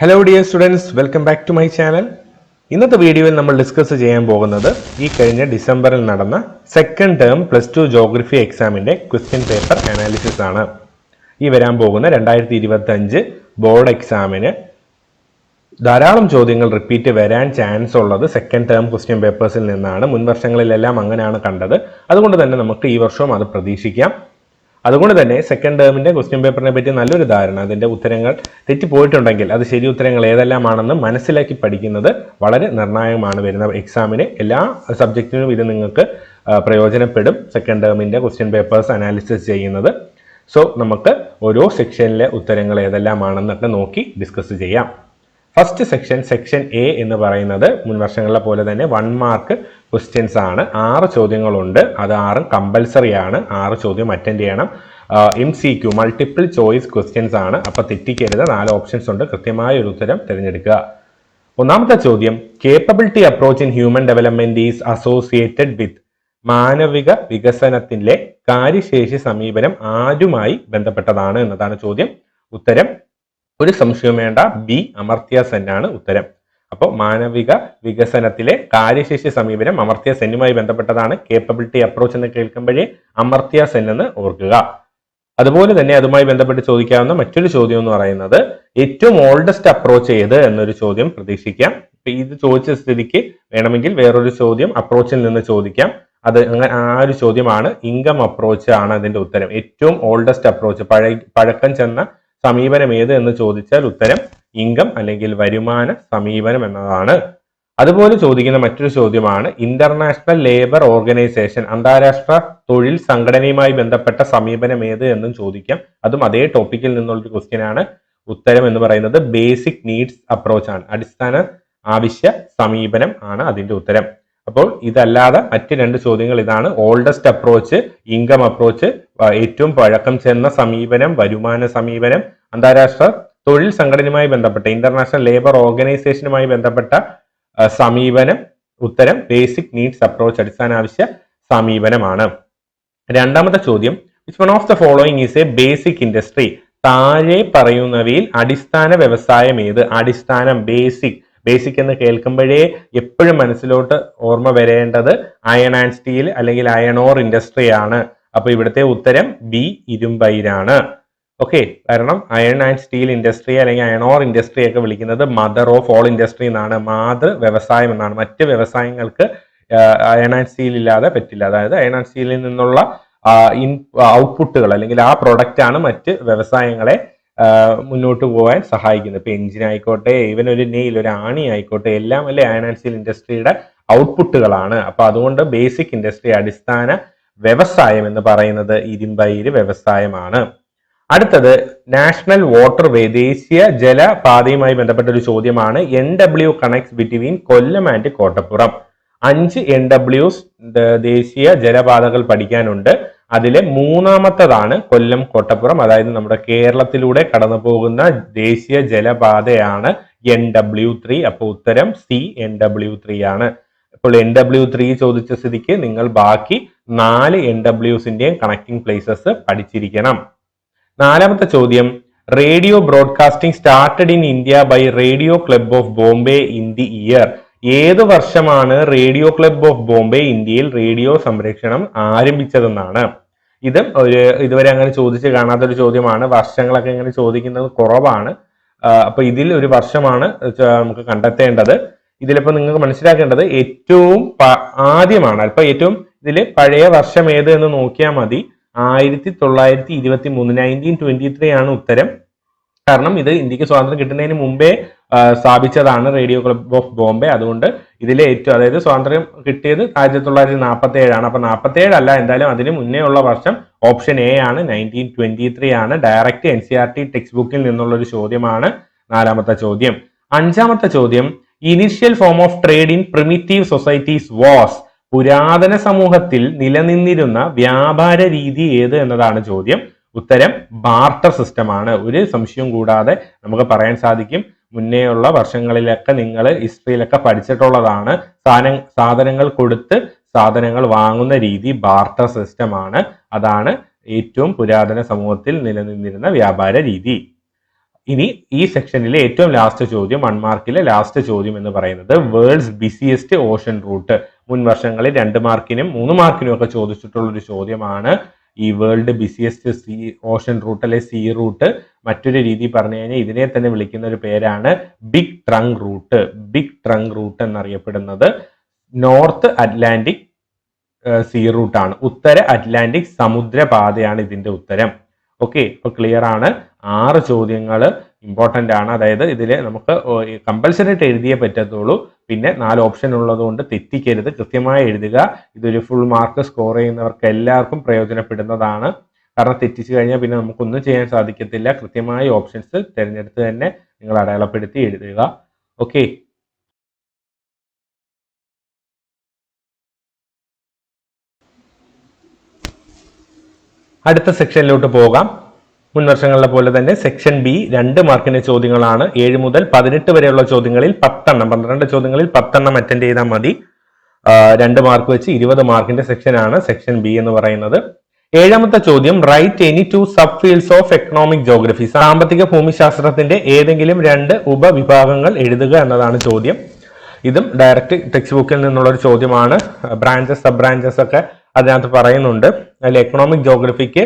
Hello dear students, welcome back to my channel. ഇന്നത്തെ വീഡിയോയിൽ നമ്മൾ ഡിസ്കസ് ചെയ്യാൻ പോകുന്നത് ഈ കഴിഞ്ഞ ഡിസംബറിൽ നടന്ന സെക്കൻഡ് ടേം +2 ജോഗ്രഫി എക്സാമിൻ്റെ ക്വസ്റ്റ്യൻ പേപ്പർ അനാലിസിസ് ആണ്. ഈ വരാൻ പോകുന്ന 2025 ബോർഡ് എക്സാമിന് ധാരാളം ചോദ്യങ്ങൾ റിപ്പീറ്റ് വരാൻ ചാൻസ് ഉള്ളത് സെക്കൻഡ് ടേം ക്വസ്റ്റ്യൻ പേപ്പേഴ്സിൽ നിന്നാണ്. മുൻ വർഷങ്ങളിലെല്ലാം അങ്ങനെയാണ് കണ്ടത്. അതുകൊണ്ട് തന്നെ നമുക്ക് ഈ വർഷവും അത് പ്രതീക്ഷിക്കാം. അതുകൊണ്ട് തന്നെ സെക്കൻഡ് ടേമിൻ്റെ ക്വസ്റ്റ്യൻ പേപ്പറിനെ പറ്റി നല്ലൊരു ധാരണ, അതിൻ്റെ ഉത്തരങ്ങൾ തെറ്റിപ്പോയിട്ടുണ്ടെങ്കിൽ അത് ശരി ഉത്തരങ്ങൾ ഏതെല്ലാമാണെന്ന് മനസ്സിലാക്കി പഠിക്കുന്നത് വളരെ നിർണായകമാണ്. വരുന്ന എക്സാമിന് എല്ലാ സബ്ജക്റ്റിനും ഇത് നിങ്ങൾക്ക് പ്രയോജനപ്പെടും. സെക്കൻഡ് ടേമിൻ്റെ ക്വസ്റ്റ്യൻ പേപ്പേഴ്സ് അനാലിസിസ് ചെയ്യുന്നത്. സോ നമുക്ക് ഓരോ സെക്ഷനിലെ ഉത്തരങ്ങൾ ഏതെല്ലാമാണെന്നൊക്കെ നോക്കി ഡിസ്കസ് ചെയ്യാം. ഫസ്റ്റ് സെക്ഷൻ എ എന്ന് പറയുന്നത് മുൻ വർഷങ്ങളിലെ പോലെ തന്നെ 1 മാർക്ക് ക്വസ്റ്റ്യൻസ് ആണ്. 6 ചോദ്യങ്ങളുണ്ട്. അത് 6 കമ്പൽസറി ആണ്. 6 ചോദ്യം അറ്റൻഡ് ചെയ്യണം. MCQ മൾട്ടിപ്പിൾ ചോയ്സ് ക്വസ്റ്റ്യൻസ് ആണ്. അപ്പോൾ തെറ്റിക്കരുത്. 4 ഓപ്ഷൻസ് ഉണ്ട്. കൃത്യമായ ഒരു ഉത്തരം തിരഞ്ഞെടുക്കുക. ഒന്നാമത്തെ ചോദ്യം, capability approach in human development is associated with. മാനവിക വികസനത്തിലെ കാര്യശേഷി സമീപനം ആരുമായി ബന്ധപ്പെട്ടതാണ് എന്നതാണ് ചോദ്യം. ഉത്തരം ഒരു സംശയവും വേണ്ട, ബി അമർത്യ സെൻ ആണ് ഉത്തരം. അപ്പോൾ മാനവിക വികസനത്തിലെ കാര്യശേഷി സമീപനം അമർത്യ സെന്നുമായി ബന്ധപ്പെട്ടതാണ്. കേപ്പബിലിറ്റി അപ്രോച്ച് എന്ന് കേൾക്കുമ്പോഴേ അമർത്യ സെൻ എന്ന് ഓർക്കുക. അതുപോലെ തന്നെ അതുമായി ബന്ധപ്പെട്ട് ചോദിക്കാവുന്ന മറ്റൊരു ചോദ്യം എന്ന് പറയുന്നത് ഏറ്റവും ഓൾഡസ്റ്റ് അപ്രോച്ച് ഏത് എന്നൊരു ചോദ്യം പ്രതീക്ഷിക്കാം. ഇത് ചോദിച്ച സ്ഥിതിക്ക് വേണമെങ്കിൽ വേറൊരു ചോദ്യം അപ്രോച്ചിൽ നിന്ന് ചോദിക്കാം. അത് ആ ഒരു ചോദ്യമാണ്. ഇൻകം അപ്രോച്ച് ആണ് അതിന്റെ ഉത്തരം. ഏറ്റവും ഓൾഡസ്റ്റ് അപ്രോച്ച്, പഴക്കം ചെന്ന സമീപനം ഏത് എന്ന് ചോദിച്ചാൽ ഉത്തരം ഇൻകം അല്ലെങ്കിൽ വരുമാന സമീപനം എന്നതാണ്. അതുപോലെ ചോദിക്കുന്ന മറ്റൊരു ചോദ്യമാണ് ഇന്റർനാഷണൽ ലേബർ ഓർഗനൈസേഷൻ, അന്താരാഷ്ട്ര തൊഴിൽ സംഘടനയുമായി ബന്ധപ്പെട്ട സമീപനം ഏത് എന്നും ചോദിക്കാം. അതും അതേ ടോപ്പിക്കിൽ നിന്നുള്ളൊരു ക്വസ്റ്റ്യൻ ആണ്. ഉത്തരം എന്ന് പറയുന്നത് ബേസിക് നീഡ്സ് അപ്രോച്ച് ആണ്. അടിസ്ഥാന ആവശ്യ സമീപനം ആണ് അതിന്റെ ഉത്തരം. അപ്പോൾ ഇതല്ലാതെ മറ്റ് 2 ചോദ്യങ്ങൾ ഇതാണ്. ഓൾഡസ്റ്റ് അപ്രോച്ച്, ഇൻകം അപ്രോച്ച്, ഏറ്റവും പഴക്കം ചെന്ന സമീപനം, വരുമാന സമീപനം, അന്താരാഷ്ട്ര തൊഴിൽ സംഘടനയുമായി ബന്ധപ്പെട്ട ഇന്റർനാഷണൽ ലേബർ ഓർഗനൈസേഷനുമായി ബന്ധപ്പെട്ട സമീപനം. ഉത്തരം ബേസിക് നീഡ്സ് അപ്രോച്ച്, അടിസ്ഥാന ആവശ്യ സമീപനമാണ്. രണ്ടാമത്തെ ചോദ്യം, which one of the following is A basic industry. താഴെ പറയുന്നവയിൽ അടിസ്ഥാന വ്യവസായം ഏത്? അടിസ്ഥാനം, ബേസിക് എന്ന് കേൾക്കുമ്പോഴേ എപ്പോഴും മനസ്സിലോട്ട് ഓർമ്മ വരേണ്ടത് അയൺ ആൻഡ് സ്റ്റീൽ അല്ലെങ്കിൽ അയൺ ഓർ ഇൻഡസ്ട്രി ആണ്. അപ്പൊ ഇവിടുത്തെ ഉത്തരം ബി ഇരുമ്പയിരാണ്. ഓക്കെ, കാരണം അയൺ ആൻഡ് സ്റ്റീൽ ഇൻഡസ്ട്രി അല്ലെങ്കിൽ അയൺ ഓർ ഇൻഡസ്ട്രി ഒക്കെ വിളിക്കുന്നത് മദർ ഓഫ് ഓൾ ഇൻഡസ്ട്രി എന്നാണ്. മാതൃ വ്യവസായം എന്നാണ്. മറ്റ് വ്യവസായങ്ങൾക്ക് അയൺ ആൻഡ് സ്റ്റീൽ ഇല്ലാതെ പറ്റില്ല. അതായത് അയൺ ആൻഡ് സ്റ്റീലിൽ നിന്നുള്ള ഔട്ട്പുട്ടുകൾ അല്ലെങ്കിൽ ആ പ്രൊഡക്റ്റ് ആണ് മറ്റ് വ്യവസായങ്ങളെ മുന്നോട്ട് പോകാൻ സഹായിക്കുന്നത്. ഇപ്പൊ എഞ്ചിൻ ആയിക്കോട്ടെ, ഈവൻ ഒരു നെയിൽ, ഒരു ആണി ആയിക്കോട്ടെ, എല്ലാം അല്ലെ അയൺ ആൻഡ് സ്റ്റീൽ ഇൻഡസ്ട്രിയുടെ ഔട്ട്പുട്ടുകളാണ്. അപ്പൊ അതുകൊണ്ട് ബേസിക് ഇൻഡസ്ട്രി, അടിസ്ഥാന വ്യവസായം എന്ന് പറയുന്നത് ഇരുമ്പയിര് വ്യവസായമാണ്. അടുത്തത് നാഷണൽ വാട്ടർവേ, ദേശീയ ജലപാതയുമായി ബന്ധപ്പെട്ട ഒരു ചോദ്യമാണ്. NW connects between Kollam and Kottappuram. 5 NWs ദേശീയ ജലപാതകൾ പഠിക്കാനുണ്ട്. അതിലെ 3ാമത്തതാണ് കൊല്ലം കോട്ടപ്പുറം. അതായത് നമ്മുടെ കേരളത്തിലൂടെ കടന്നു പോകുന്ന ദേശീയ ജലപാതയാണ് NW3. അപ്പോൾ ഉത്തരം സി NW3 ആണ്. ഇപ്പോൾ NW3 ചോദിച്ച സ്ഥിതിക്ക് നിങ്ങൾ ബാക്കി 4 NWസിന്റെയും കണക്ടിങ് പ്ലേസസ് പഠിച്ചിരിക്കണം. 4ാമത്തെ ചോദ്യം, radio broadcasting started in India by radio club of Bombay in the year. ഏത് വർഷമാണ് റേഡിയോ ക്ലബ് ഓഫ് ബോംബെ ഇന്ത്യയിൽ റേഡിയോ സംരക്ഷണം ആരംഭിച്ചതെന്നാണ്. ഇതുവരെ അങ്ങനെ ചോദിച്ച് കാണാത്തൊരു ചോദ്യമാണ്. വർഷങ്ങളൊക്കെ ഇങ്ങനെ ചോദിക്കുന്നത് കുറവാണ്. അപ്പൊ ഇതിൽ ഒരു വർഷമാണ് നമുക്ക് കണ്ടെത്തേണ്ടത്. ഇതിലിപ്പോ നിങ്ങൾക്ക് മനസ്സിലാക്കേണ്ടത് ഏറ്റവും ആദ്യമാണ്. അല്പം ഏറ്റവും ഇതിൽ പഴയ വർഷം ഏത് എന്ന് നോക്കിയാൽ മതി. 1923, 1923 ആണ് ഉത്തരം. കാരണം ഇത് ഇന്ത്യക്ക് സ്വാതന്ത്ര്യം കിട്ടുന്നതിന് മുമ്പേ സ്ഥാപിച്ചതാണ് റേഡിയോ ക്ലബ് ഓഫ് ബോംബെ. അതുകൊണ്ട് ഇതിലെ ഏറ്റവും, അതായത് സ്വാതന്ത്ര്യം കിട്ടിയത് 1947 ആണ്. അപ്പൊ 47 അല്ല, എന്തായാലും അതിന് മുന്നേ ഉള്ള വർഷം ഓപ്ഷൻ എ ആണ്, 1923 ആണ്. ഡയറക്റ്റ് NCERT ടെക്സ്റ്റ് ബുക്കിൽ നിന്നുള്ള ഒരു ചോദ്യമാണ് 4ാമത്തെ ചോദ്യം. 5ാമത്തെ ചോദ്യം, initial form of trade in primitive societies was. പുരാതന സമൂഹത്തിൽ നിലനിന്നിരുന്ന വ്യാപാര രീതി ഏത് എന്നതാണ് ചോദ്യം. ഉത്തരം ബാർട്ടർ സിസ്റ്റം ആണ്. ഒരു സംശയവും കൂടാതെ നമുക്ക് പറയാൻ സാധിക്കും. മുന്നേയുള്ള വർഷങ്ങളിലൊക്കെ നിങ്ങൾ ഹിസ്റ്ററിയിലൊക്കെ പഠിച്ചിട്ടുള്ളതാണ്. സാധനങ്ങൾ കൊടുത്ത് സാധനങ്ങൾ വാങ്ങുന്ന രീതി ബാർട്ടർ സിസ്റ്റം ആണ്. അതാണ് ഏറ്റവും പുരാതന സമൂഹത്തിൽ നിലനിന്നിരുന്ന വ്യാപാര രീതി. ഇനി ഈ സെക്ഷനിലെ ഏറ്റവും ലാസ്റ്റ് ചോദ്യം 1 മാർക്കിലെ ലാസ്റ്റ് ചോദ്യം എന്ന് പറയുന്നത് വേൾഡ്സ് ബിസിയസ്റ്റ് ഓഷൻ റൂട്ട്. മുൻ വർഷങ്ങളിൽ 2 മാർക്കിനും 3 മാർക്കിനും ഒക്കെ ചോദിച്ചിട്ടുള്ള ഒരു ചോദ്യമാണ് ഈ വേൾഡ് ബിസിയസ്റ്റ് ഓഷൻ റൂട്ട് അല്ലെ സീ റൂട്ട്. മറ്റൊരു രീതി പറഞ്ഞു കഴിഞ്ഞാൽ ഇതിനെ തന്നെ വിളിക്കുന്ന ഒരു പേരാണ് big trunk route. Big trunk route എന്നറിയപ്പെടുന്നത് നോർത്ത് അറ്റ്ലാന്റിക് സീ റൂട്ടാണ്. ഉത്തര അറ്റ്ലാന്റിക് സമുദ്രപാതയാണ് ഇതിന്റെ ഉത്തരം. ഓക്കെ, അപ്പൊ ക്ലിയർ ആണ്. 6 ചോദ്യങ്ങൾ ഇമ്പോർട്ടന്റ് ആണ്. അതായത് ഇതിൽ നമുക്ക് കമ്പൽസറി ആയിട്ട് എഴുതിയേ പറ്റത്തുള്ളൂ. പിന്നെ 4 ഓപ്ഷൻ ഉള്ളത് കൊണ്ട് തെറ്റിക്കരുത്, കൃത്യമായി എഴുതുക. ഇതൊരു ഫുൾ മാർക്ക് സ്കോർ ചെയ്യുന്നവർക്ക് എല്ലാവർക്കും പ്രയോജനപ്പെടുന്നതാണ്. കാരണം തെറ്റിച്ചു കഴിഞ്ഞാൽ പിന്നെ നമുക്കൊന്നും ചെയ്യാൻ സാധിക്കത്തില്ല. കൃത്യമായ ഓപ്ഷൻസ് തിരഞ്ഞെടുത്ത് തന്നെ നിങ്ങൾ അടയാളപ്പെടുത്തി എഴുതുക. ഓക്കെ, അടുത്ത സെക്ഷനിലോട്ട് പോകാം. മുൻ വർഷങ്ങളിലെ പോലെ തന്നെ സെക്ഷൻ ബി 2 മാർക്കിന്റെ ചോദ്യങ്ങളാണ്. 7 മുതൽ 18 വരെയുള്ള ചോദ്യങ്ങളിൽ 10 എണ്ണം, 12 ചോദ്യങ്ങളിൽ 10 എണ്ണം അറ്റൻഡ് ചെയ്താൽ മതി. 2 മാർക്ക് വെച്ച് 20 മാർക്കിന്റെ സെക്ഷനാണ് സെക്ഷൻ ബി എന്ന് പറയുന്നത്. 7ാമത്തെ ചോദ്യം, write any 2 sub fields of economic geography. സാമ്പത്തിക ഭൂമിശാസ്ത്രത്തിന്റെ ഏതെങ്കിലും 2 ഉപവിഭാഗങ്ങൾ എഴുതുക എന്നതാണ് ചോദ്യം. ഇതും ഡയറക്റ്റ് ടെക്സ്റ്റ് ബുക്കിൽ നിന്നുള്ള ഒരു ചോദ്യമാണ്. ബ്രാഞ്ചസ് സബ് ബ്രാഞ്ചസ് ഒക്കെ അതിനകത്ത് പറയുന്നുണ്ട്. അതിൽ എക്കണോമിക് ജോഗ്രഫിക്ക്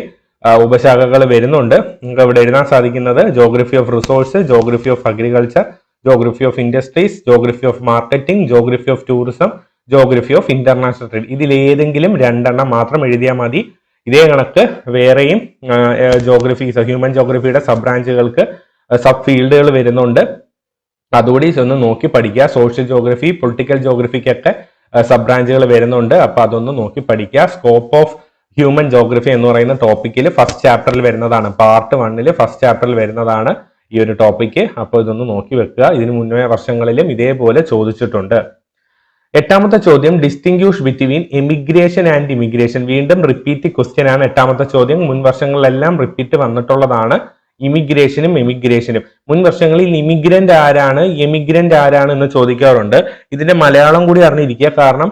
ഉപശാഖകൾ വരുന്നുണ്ട്. നിങ്ങൾക്ക് ഇവിടെ എഴുതാൻ സാധിക്കുന്നത് geography of resource, geography of agriculture, geography of industries, geography of marketing, geography of tourism, geography of international trade. ഇതിലേതെങ്കിലും 2 എണ്ണം മാത്രം എഴുതിയാൽ മതി. ഇതേ കണക്ക് വേറെയും ഹ്യൂമൻ ജോഗ്രഫിയുടെ സബ് ബ്രാഞ്ചുകൾക്ക് സബ് ഫീൽഡുകൾ വരുന്നുണ്ട്. അതുകൂടി ഒന്ന് നോക്കി പഠിക്കുക. സോഷ്യൽ ജോഗ്രഫി, പൊളിറ്റിക്കൽ ജോഗ്രഫിക്കൊക്കെ സബ് ബ്രാഞ്ചുകൾ വരുന്നുണ്ട്. അപ്പൊ അതൊന്ന് നോക്കി പഠിക്കുക. സ്കോപ്പ് ഓഫ് ഹ്യൂമൻ ജോഗ്രഫി എന്ന് പറയുന്ന ടോപ്പിക്കിൽ ഫസ്റ്റ് ചാപ്റ്ററിൽ വരുന്നതാണ്. പാർട്ട് 1 ഫസ്റ്റ് ചാപ്റ്ററിൽ വരുന്നതാണ് ഈ ഒരു ടോപ്പിക്ക്. അപ്പോൾ ഇതൊന്ന് നോക്കി വെക്കുക. ഇതിനു മുന്നേ വർഷങ്ങളിലും ഇതേപോലെ ചോദിച്ചിട്ടുണ്ട്. 8ാമത്തെ ചോദ്യം, distinguish between emigration and immigration. വീണ്ടും റിപ്പീറ്റ് ക്വസ്റ്റ്യൻ ആണ് 8ാമത്തെ ചോദ്യം. മുൻ വർഷങ്ങളിലെല്ലാം റിപ്പീറ്റ് വന്നിട്ടുള്ളതാണ് ഇമിഗ്രേഷനും എമിഗ്രേഷനും. മുൻ വർഷങ്ങളിൽ ഇമിഗ്രന്റ് ആരാണ്, എമിഗ്രന്റ് ആരാണ് എന്ന് ചോദിക്കാറുണ്ട്. ഇതിന്റെ മലയാളം കൂടി അറിഞ്ഞിരിക്കുക. കാരണം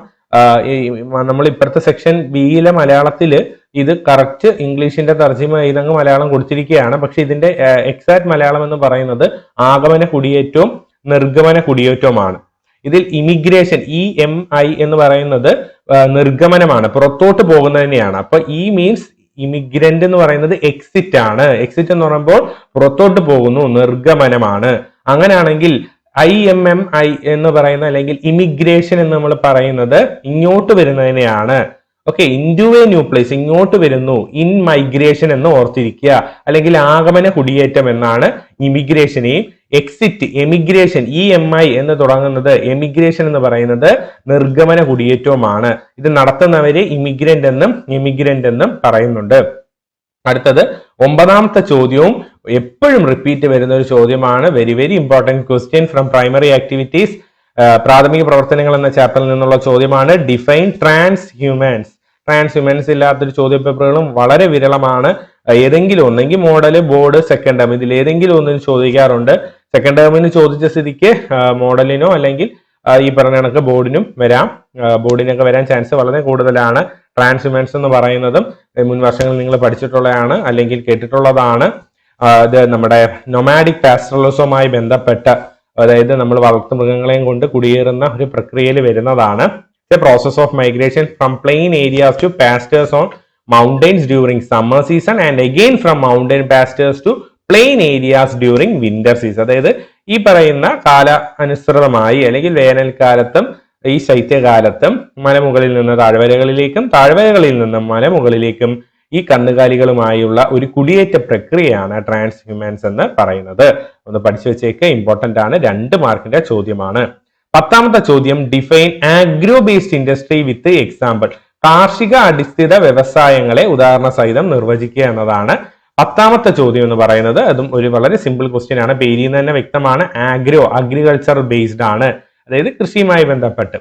നമ്മൾ ഇപ്പുറത്തെ സെക്ഷൻ ബിയിലെ മലയാളത്തില് ഇത് കറക്റ്റ് ഇംഗ്ലീഷിന്റെ തർജിമ ചെയ്തങ്ങ് മലയാളം കൊടുത്തിരിക്കുകയാണ്. പക്ഷെ ഇതിന്റെ എക്സാക്ട് മലയാളം എന്ന് പറയുന്നത് ആഗമന കുടിയേറ്റവും നിർഗമന കുടിയേറ്റവുമാണ്. ഇതിൽ ഇമിഗ്രേഷൻ EMI എന്ന് പറയുന്നത് നിർഗമനമാണ്, പുറത്തോട്ട് പോകുന്നതിനെയാണ്. അപ്പൊ ഈ മീൻസ് ഇമിഗ്രന്റ് എന്ന് പറയുന്നത് എക്സിറ്റ് ആണ്. എക്സിറ്റ് എന്ന് പറയുമ്പോൾ പുറത്തോട്ട് പോകുന്നു, നിർഗമനമാണ്. അങ്ങനെയാണെങ്കിൽ IMMI എന്ന് പറയുന്ന അല്ലെങ്കിൽ ഇമിഗ്രേഷൻ എന്ന് നമ്മൾ പറയുന്നത് ഇങ്ങോട്ട് വരുന്നതിനെയാണ്. Okay, into a new place, ഇങ്ങോട്ട് വരുന്നു, ഇൻ മൈഗ്രേഷൻ എന്ന് ഓർത്തിരിക്കുക. അല്ലെങ്കിൽ ആഗമന കുടിയേറ്റം എന്നാണ് ഇമിഗ്രേഷനെയും. എക്സിറ്റ് എമിഗ്രേഷൻ EMI എന്ന് തുടങ്ങുന്നത്, എമിഗ്രേഷൻ എന്ന് പറയുന്നത് നിർഗമന കുടിയേറ്റവുമാണ്. ഇത് നടത്തുന്നവരെ ഇമിഗ്രന്റ് എന്നും എമിഗ്രന്റ് എന്നും പറയുന്നുണ്ട്. അടുത്തത് 9ാമത്തെ ചോദ്യവും എപ്പോഴും റിപ്പീറ്റ് വരുന്ന ഒരു ചോദ്യമാണ്. Very very important question from primary activities. പ്രാഥമിക പ്രവർത്തനങ്ങൾ എന്ന ചാപ്റ്ററിൽ നിന്നുള്ള ചോദ്യമാണ്. Define transhumance. Transhumance ഇല്ലാത്തൊരു ചോദ്യ പേപ്പറുകളും വളരെ വിരളമാണ്. ഏതെങ്കിലും ഒന്നെങ്കിൽ മോഡല്, ബോർഡ്, സെക്കൻഡ് ടേം, ഇതിൽ ഏതെങ്കിലും ഒന്നിന് ചോദിക്കാറുണ്ട്. സെക്കൻഡ് ടേമിന് ചോദിച്ച സ്ഥിതിക്ക് മോഡലിനോ അല്ലെങ്കിൽ ഈ പറഞ്ഞ കണക്ക് ബോർഡിനും വരാം. ബോർഡിനൊക്കെ വരാൻ ചാൻസ് വളരെ കൂടുതലാണ്. ട്രാൻസ് ഹ്യൂമൻസ് എന്ന് പറയുന്നതും മുൻ വർഷങ്ങളിൽ നിങ്ങൾ പഠിച്ചിട്ടുള്ളതാണ് അല്ലെങ്കിൽ കേട്ടിട്ടുള്ളതാണ്. ഇത് നമ്മുടെ നൊമാഡിക് പാസ്റ്ററലിസവുമായി ബന്ധപ്പെട്ട, അതായത് നമ്മൾ വളർത്തുമൃഗങ്ങളെയും കൊണ്ട് കുടിയേറുന്ന ഒരു പ്രക്രിയയിൽ വരുന്നതാണ്. The process of migration from plain areas to pastures on mountains during summer season and again from mountain pastures to plain areas during winter season. അതായത് ഈ പറയുന്ന കാല അനുസൃതമായി അല്ലെങ്കിൽ വേനൽക്കാലത്തും ഈ ശൈത്യകാലത്തും മലമുകളിൽ നിന്ന് താഴ്വരകളിലേക്കും താഴ്വരകളിൽ നിന്നും മലമുകളിലേക്കും ഈ കന്നുകാലികളുമായുള്ള ഒരു കുടിയേറ്റ പ്രക്രിയയാണ് ട്രാൻസ് ഹ്യൂമൻസ് എന്ന് പറയുന്നത്. ഒന്ന് പഠിച്ചു വെച്ചേക്ക്, ഇമ്പോർട്ടന്റ് ആണ്. 2 മാർക്കിന്റെ ചോദ്യമാണ്. 10ാമത്തെ ചോദ്യം, define agro based industry with example. കാർഷിക അടിസ്ഥിത വ്യവസായങ്ങളെ ഉദാഹരണ സഹിതം നിർവചിക്കുക എന്നതാണ് 10ാമത്തെ ചോദ്യം എന്ന് പറയുന്നത്. അതും ഒരു വളരെ സിമ്പിൾ ക്വസ്റ്റ്യൻ ആണ്. പേരിൽ നിന്ന് തന്നെ വ്യക്തമാണ്. അഗ്രികൾച്ചർ ബേസ്ഡ് ആണ്, അതായത് കൃഷിയുമായി ബന്ധപ്പെട്ട്.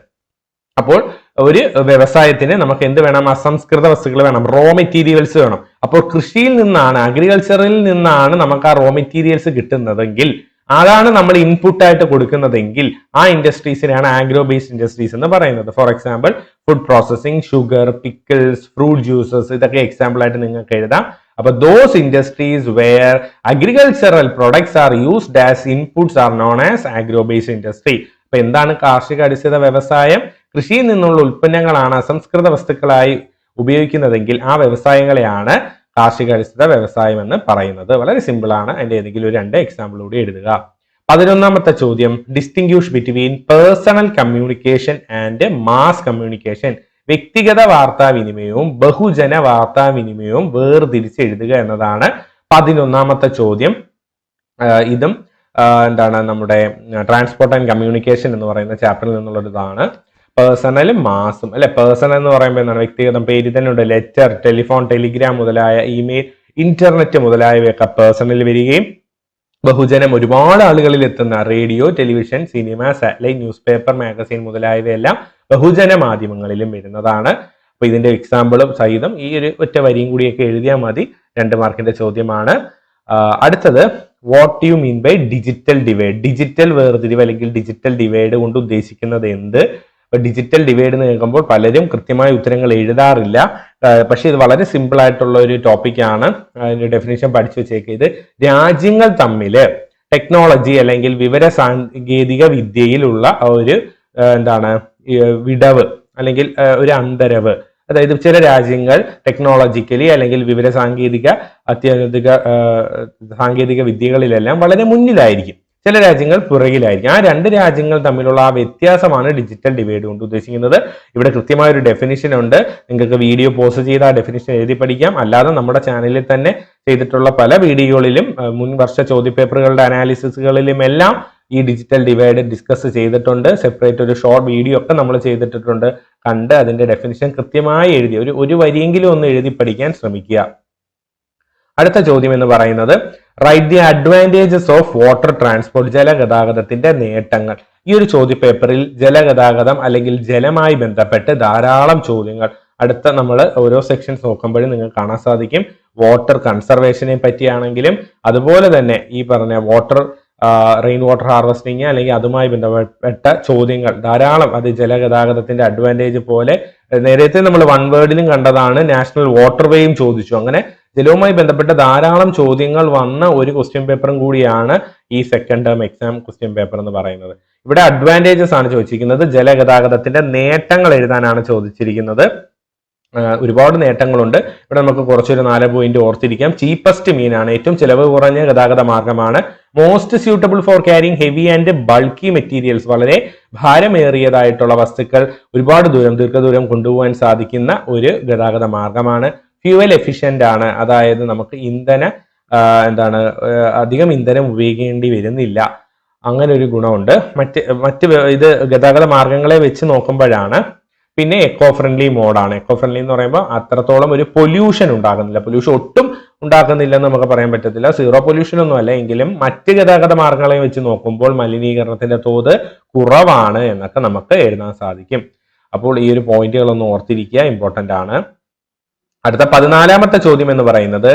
അപ്പോൾ ഒരു വ്യവസായത്തിന് നമുക്ക് എന്ത് വേണം? അസംസ്കൃത വസ്തുക്കൾ വേണം, റോ മെറ്റീരിയൽസ് വേണം. അപ്പോൾ കൃഷിയിൽ നിന്നാണ്, അഗ്രികൾച്ചറിൽ നിന്നാണ് നമുക്ക് ആ റോ മെറ്റീരിയൽസ് കിട്ടുന്നതെങ്കിൽ, അതാണ് നമ്മൾ ഇൻപുട്ട് ആയിട്ട് കൊടുക്കുന്നതെങ്കിൽ ആ ഇൻഡസ്ട്രീസിനെയാണ് ആഗ്രോ ബേസ്ഡ് ഇൻഡസ്ട്രീസ് എന്ന് പറയുന്നത്. For example food processing, sugar, pickles, fruit juices, ഇതൊക്കെ എക്സാമ്പിൾ ആയിട്ട് നിങ്ങൾക്ക് എഴുതാം. അപ്പൊ those industries where agricultural products are used as inputs are known as agro based industry. അപ്പൊ എന്താണ് കാർഷിക അടിസ്ഥിത വ്യവസായം? കൃഷിയിൽ നിന്നുള്ള ഉൽപ്പന്നങ്ങളാണ് അസംസ്കൃത വസ്തുക്കളായി ഉപയോഗിക്കുന്നതെങ്കിൽ ആ വ്യവസായങ്ങളെയാണ് കാർഷിക അടിസ്ഥിത വ്യവസായം എന്ന് പറയുന്നത്. വളരെ സിമ്പിൾ ആണ്. അതിന്റെ ഏതെങ്കിലും ഒരു 2 എക്സാമ്പിൾ കൂടി എഴുതുക. 11ാമത്തെ ചോദ്യം, distinguish between personal communication and mass communication. വ്യക്തിഗത വാർത്താവിനിമയവും ബഹുജന വാർത്താവിനിമയവും വേർതിരിച്ച് എഴുതുക എന്നതാണ് 11ാമത്തെ ചോദ്യം. ഇതും എന്താണ് നമ്മുടെ ട്രാൻസ്പോർട്ട് ആൻഡ് കമ്മ്യൂണിക്കേഷൻ എന്ന് പറയുന്ന ചാപ്റ്ററിൽ നിന്നുള്ളതാണ്. പേഴ്സണലും മാസും അല്ലെ. പേഴ്സണൽ എന്ന് പറയുമ്പോൾ എന്താണ്? വ്യക്തിഗതം. പേര് തന്നെ ഉണ്ട്. ലെറ്റർ, ടെലിഫോൺ, ടെലിഗ്രാം മുതലായ ഇമെയിൽ, ഇന്റർനെറ്റ് മുതലായവയൊക്കെ പേഴ്സണൽ വരികയും ബഹുജനം ഒരുപാട് ആളുകളിൽ എത്തുന്ന radio, television, cinema, satellite, newspaper, magazine മുതലായവയെല്ലാം ബഹുജന മാധ്യമങ്ങളിലും വരുന്നതാണ്. അപ്പൊ ഇതിന്റെ എക്സാമ്പിളും സഹിതം ഈ ഒരു ഒറ്റ വരിയും കൂടിയൊക്കെ എഴുതിയാൽ മതി. 2 മാർക്കിന്റെ ചോദ്യമാണ്. അടുത്തത്, what you mean by digital divide? Digital വേർതിരിവ് അല്ലെങ്കിൽ ഡിജിറ്റൽ ഡിവൈഡ് കൊണ്ട് ഉദ്ദേശിക്കുന്നത് എന്ത്? ഡിജിറ്റൽ ഡിവൈഡ് എന്ന് കേൾക്കുമ്പോൾ പലരും കൃത്യമായ ഉത്തരങ്ങൾ എഴുതാറില്ല. പക്ഷെ ഇത് വളരെ സിമ്പിൾ ആയിട്ടുള്ള ഒരു ടോപ്പിക്കാണ്. അതിന്റെ ഡെഫിനേഷൻ പഠിച്ചു വെച്ചേക്ക്. ഇത് രാജ്യങ്ങൾ തമ്മിൽ ടെക്നോളജി അല്ലെങ്കിൽ വിവര സാങ്കേതിക വിദ്യയിലുള്ള ഒരു എന്താണ് വിടവ് അല്ലെങ്കിൽ ഒരു അന്തരവ്. അതായത് ചില രാജ്യങ്ങൾ ടെക്നോളജിക്കലി അല്ലെങ്കിൽ വിവര അത്യാധുനിക സാങ്കേതിക വിദ്യകളിലെല്ലാം വളരെ മുന്നിലായിരിക്കും. ചില രാജ്യങ്ങൾ പുറകിലായിരിക്കും. ആ 2 രാജ്യങ്ങൾ തമ്മിലുള്ള ആ വ്യത്യാസമാണ് ഡിജിറ്റൽ ഡിവൈഡ് കൊണ്ട് ഉദ്ദേശിക്കുന്നത്. ഇവിടെ കൃത്യമായ ഒരു ഡെഫിനിഷൻ ഉണ്ട്. നിങ്ങൾക്ക് വീഡിയോ പോസ്റ്റ് ചെയ്ത് ആ ഡെഫിനിഷൻ എഴുതി പഠിക്കാം. അല്ലാതെ നമ്മുടെ ചാനലിൽ തന്നെ ചെയ്തിട്ടുള്ള പല വീഡിയോകളിലും മുൻ വർഷ ചോദ്യപേപ്പറുകളുടെ അനാലിസിസുകളിലും എല്ലാം ഈ ഡിജിറ്റൽ ഡിവൈഡ് ഡിസ്കസ് ചെയ്തിട്ടുണ്ട്. സെപ്പറേറ്റ് ഒരു ഷോർട്ട് വീഡിയോ ഒക്കെ നമ്മൾ ചെയ്തിട്ടുണ്ട്. കണ്ട് അതിന്റെ ഡെഫിനിഷൻ കൃത്യമായി എഴുതി ഒരു വരിയെങ്കിലും ഒന്ന് എഴുതി പഠിക്കാൻ ശ്രമിക്കുക. അടുത്ത ചോദ്യം എന്ന് പറയുന്നത്, write the advantages of water transport. ജലഗതാഗതത്തിന്റെ നേട്ടങ്ങൾ. ഈ ഒരു ചോദ്യപേപ്പറിൽ ജലഗതാഗതം അല്ലെങ്കിൽ ജലമായി ബന്ധപ്പെട്ട് ധാരാളം ചോദ്യങ്ങൾ അടുത്ത നമ്മൾ ഓരോ സെക്ഷൻസ് നോക്കുമ്പോഴും നിങ്ങൾക്ക് കാണാൻ സാധിക്കും. വാട്ടർ കൺസർവേഷനെ പറ്റിയാണെങ്കിലും അതുപോലെ തന്നെ ഈ പറഞ്ഞ വാട്ടർ റെയിൻ വാട്ടർ ഹാർവെസ്റ്റിംഗ് അല്ലെങ്കിൽ അതുമായി ബന്ധപ്പെട്ട ചോദ്യങ്ങൾ ധാരാളം. അത് ജലഗതാഗതത്തിന്റെ അഡ്വാൻറ്റേജ് പോലെ നേരത്തെ നമ്മൾ 1 വേർഡിലും കണ്ടതാണ്. നാഷണൽ വാട്ടർ വേയും ചോദിച്ചു. അങ്ങനെ ജലവുമായി ബന്ധപ്പെട്ട ധാരാളം ചോദ്യങ്ങൾ വന്ന ഒരു ക്വസ്റ്റ്യൻ പേപ്പറും കൂടിയാണ് ഈ second term exam question paper എന്ന് പറയുന്നത്. ഇവിടെ അഡ്വാൻറ്റേജസ് ആണ് ചോദിച്ചിരിക്കുന്നത്. ജലഗതാഗതത്തിന്റെ നേട്ടങ്ങൾ എഴുതാനാണ് ചോദിച്ചിരിക്കുന്നത്. ഒരുപാട് നേട്ടങ്ങളുണ്ട്. ഇവിടെ നമുക്ക് കുറച്ചൊരു 4 പോയിന്റ് ഓർത്തിരിക്കാം. ചീപ്പസ്റ്റ് മീനാണ്, ഏറ്റവും ചെലവ് കുറഞ്ഞ ഗതാഗത മാർഗമാണ്. Most suitable for carrying heavy and bulky materials, വളരെ ഭാരമേറിയതായിട്ടുള്ള വസ്തുക്കൾ ഒരുപാട് ദീർഘദൂരം കൊണ്ടുപോകാൻ സാധിക്കുന്ന ഒരു ഗതാഗത മാർഗമാണ്. ഫ്യൂവൽ എഫിഷ്യന്റ് ആണ്, അതായത് നമുക്ക് അധികം ഇന്ധനം ഉപയോഗിക്കേണ്ടി വരുന്നില്ല. അങ്ങനെ ഒരു ഗുണമുണ്ട്. മറ്റ് ഇത് ഗതാഗത മാർഗങ്ങളെ വെച്ച് നോക്കുമ്പോഴാണ്. പിന്നെ എക്കോ ഫ്രണ്ട്ലി മോഡാണ്. എക്കോ ഫ്രണ്ട്ലി എന്ന് പറയുമ്പോൾ അത്രത്തോളം ഒരു പൊല്യൂഷൻ ഉണ്ടാകുന്നില്ല. പൊല്യൂഷൻ ഒട്ടും ഉണ്ടാക്കുന്നില്ലെന്ന് നമുക്ക് പറയാൻ പറ്റത്തില്ല. സീറോ പൊല്യൂഷൻ ഒന്നും അല്ല, എങ്കിലും മറ്റ് ഗതാഗത മാർഗങ്ങളെ വെച്ച് നോക്കുമ്പോൾ മലിനീകരണത്തിന്റെ തോത് കുറവാണ് എന്നൊക്കെ നമുക്ക് എഴുതാൻ സാധിക്കും. അപ്പോൾ ഈ ഒരു പോയിന്റുകളൊന്ന് ഓർത്തിരിക്കുക, ഇമ്പോർട്ടന്റ് ആണ്. അടുത്ത 14ാമത്തെ ചോദ്യം എന്ന് പറയുന്നത്,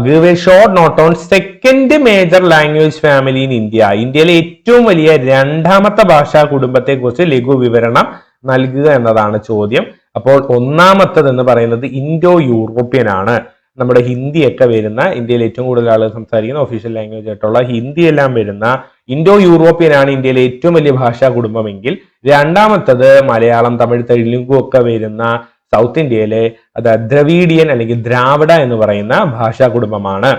give A short note on second major language family in India. ഇന്ത്യയിലെ ഏറ്റവും വലിയ 2ാമത്തെ ഭാഷാ കുടുംബത്തെ കുറിച്ച് ലഘു വിവരണം നൽകുക എന്നതാണ് ചോദ്യം. അപ്പോൾ 1ാമത്തത് എന്ന് പറയുന്നത് ഇൻഡോ യൂറോപ്യൻ ആണ്. നമ്മുടെ ഹിന്ദിയൊക്കെ വരുന്ന, ഇന്ത്യയിൽ ഏറ്റവും കൂടുതൽ ആളുകൾ സംസാരിക്കുന്ന ഒഫീഷ്യൽ ലാംഗ്വേജ് ആയിട്ടുള്ള ഹിന്ദി എല്ലാം വരുന്ന ഇൻഡോ യൂറോപ്യൻ ആണ് ഇന്ത്യയിലെ ഏറ്റവും വലിയ ഭാഷാ കുടുംബമെങ്കിൽ, 2ാമത്തത് മലയാളം, തമിഴ്, തെലുങ്കു ഒക്കെ വരുന്ന സൗത്ത് ഇന്ത്യയിലെ ദ്രവീഡിയൻ അല്ലെങ്കിൽ ദ്രാവിഡ എന്ന് പറയുന്ന ഭാഷാ കുടുംബമാണ്.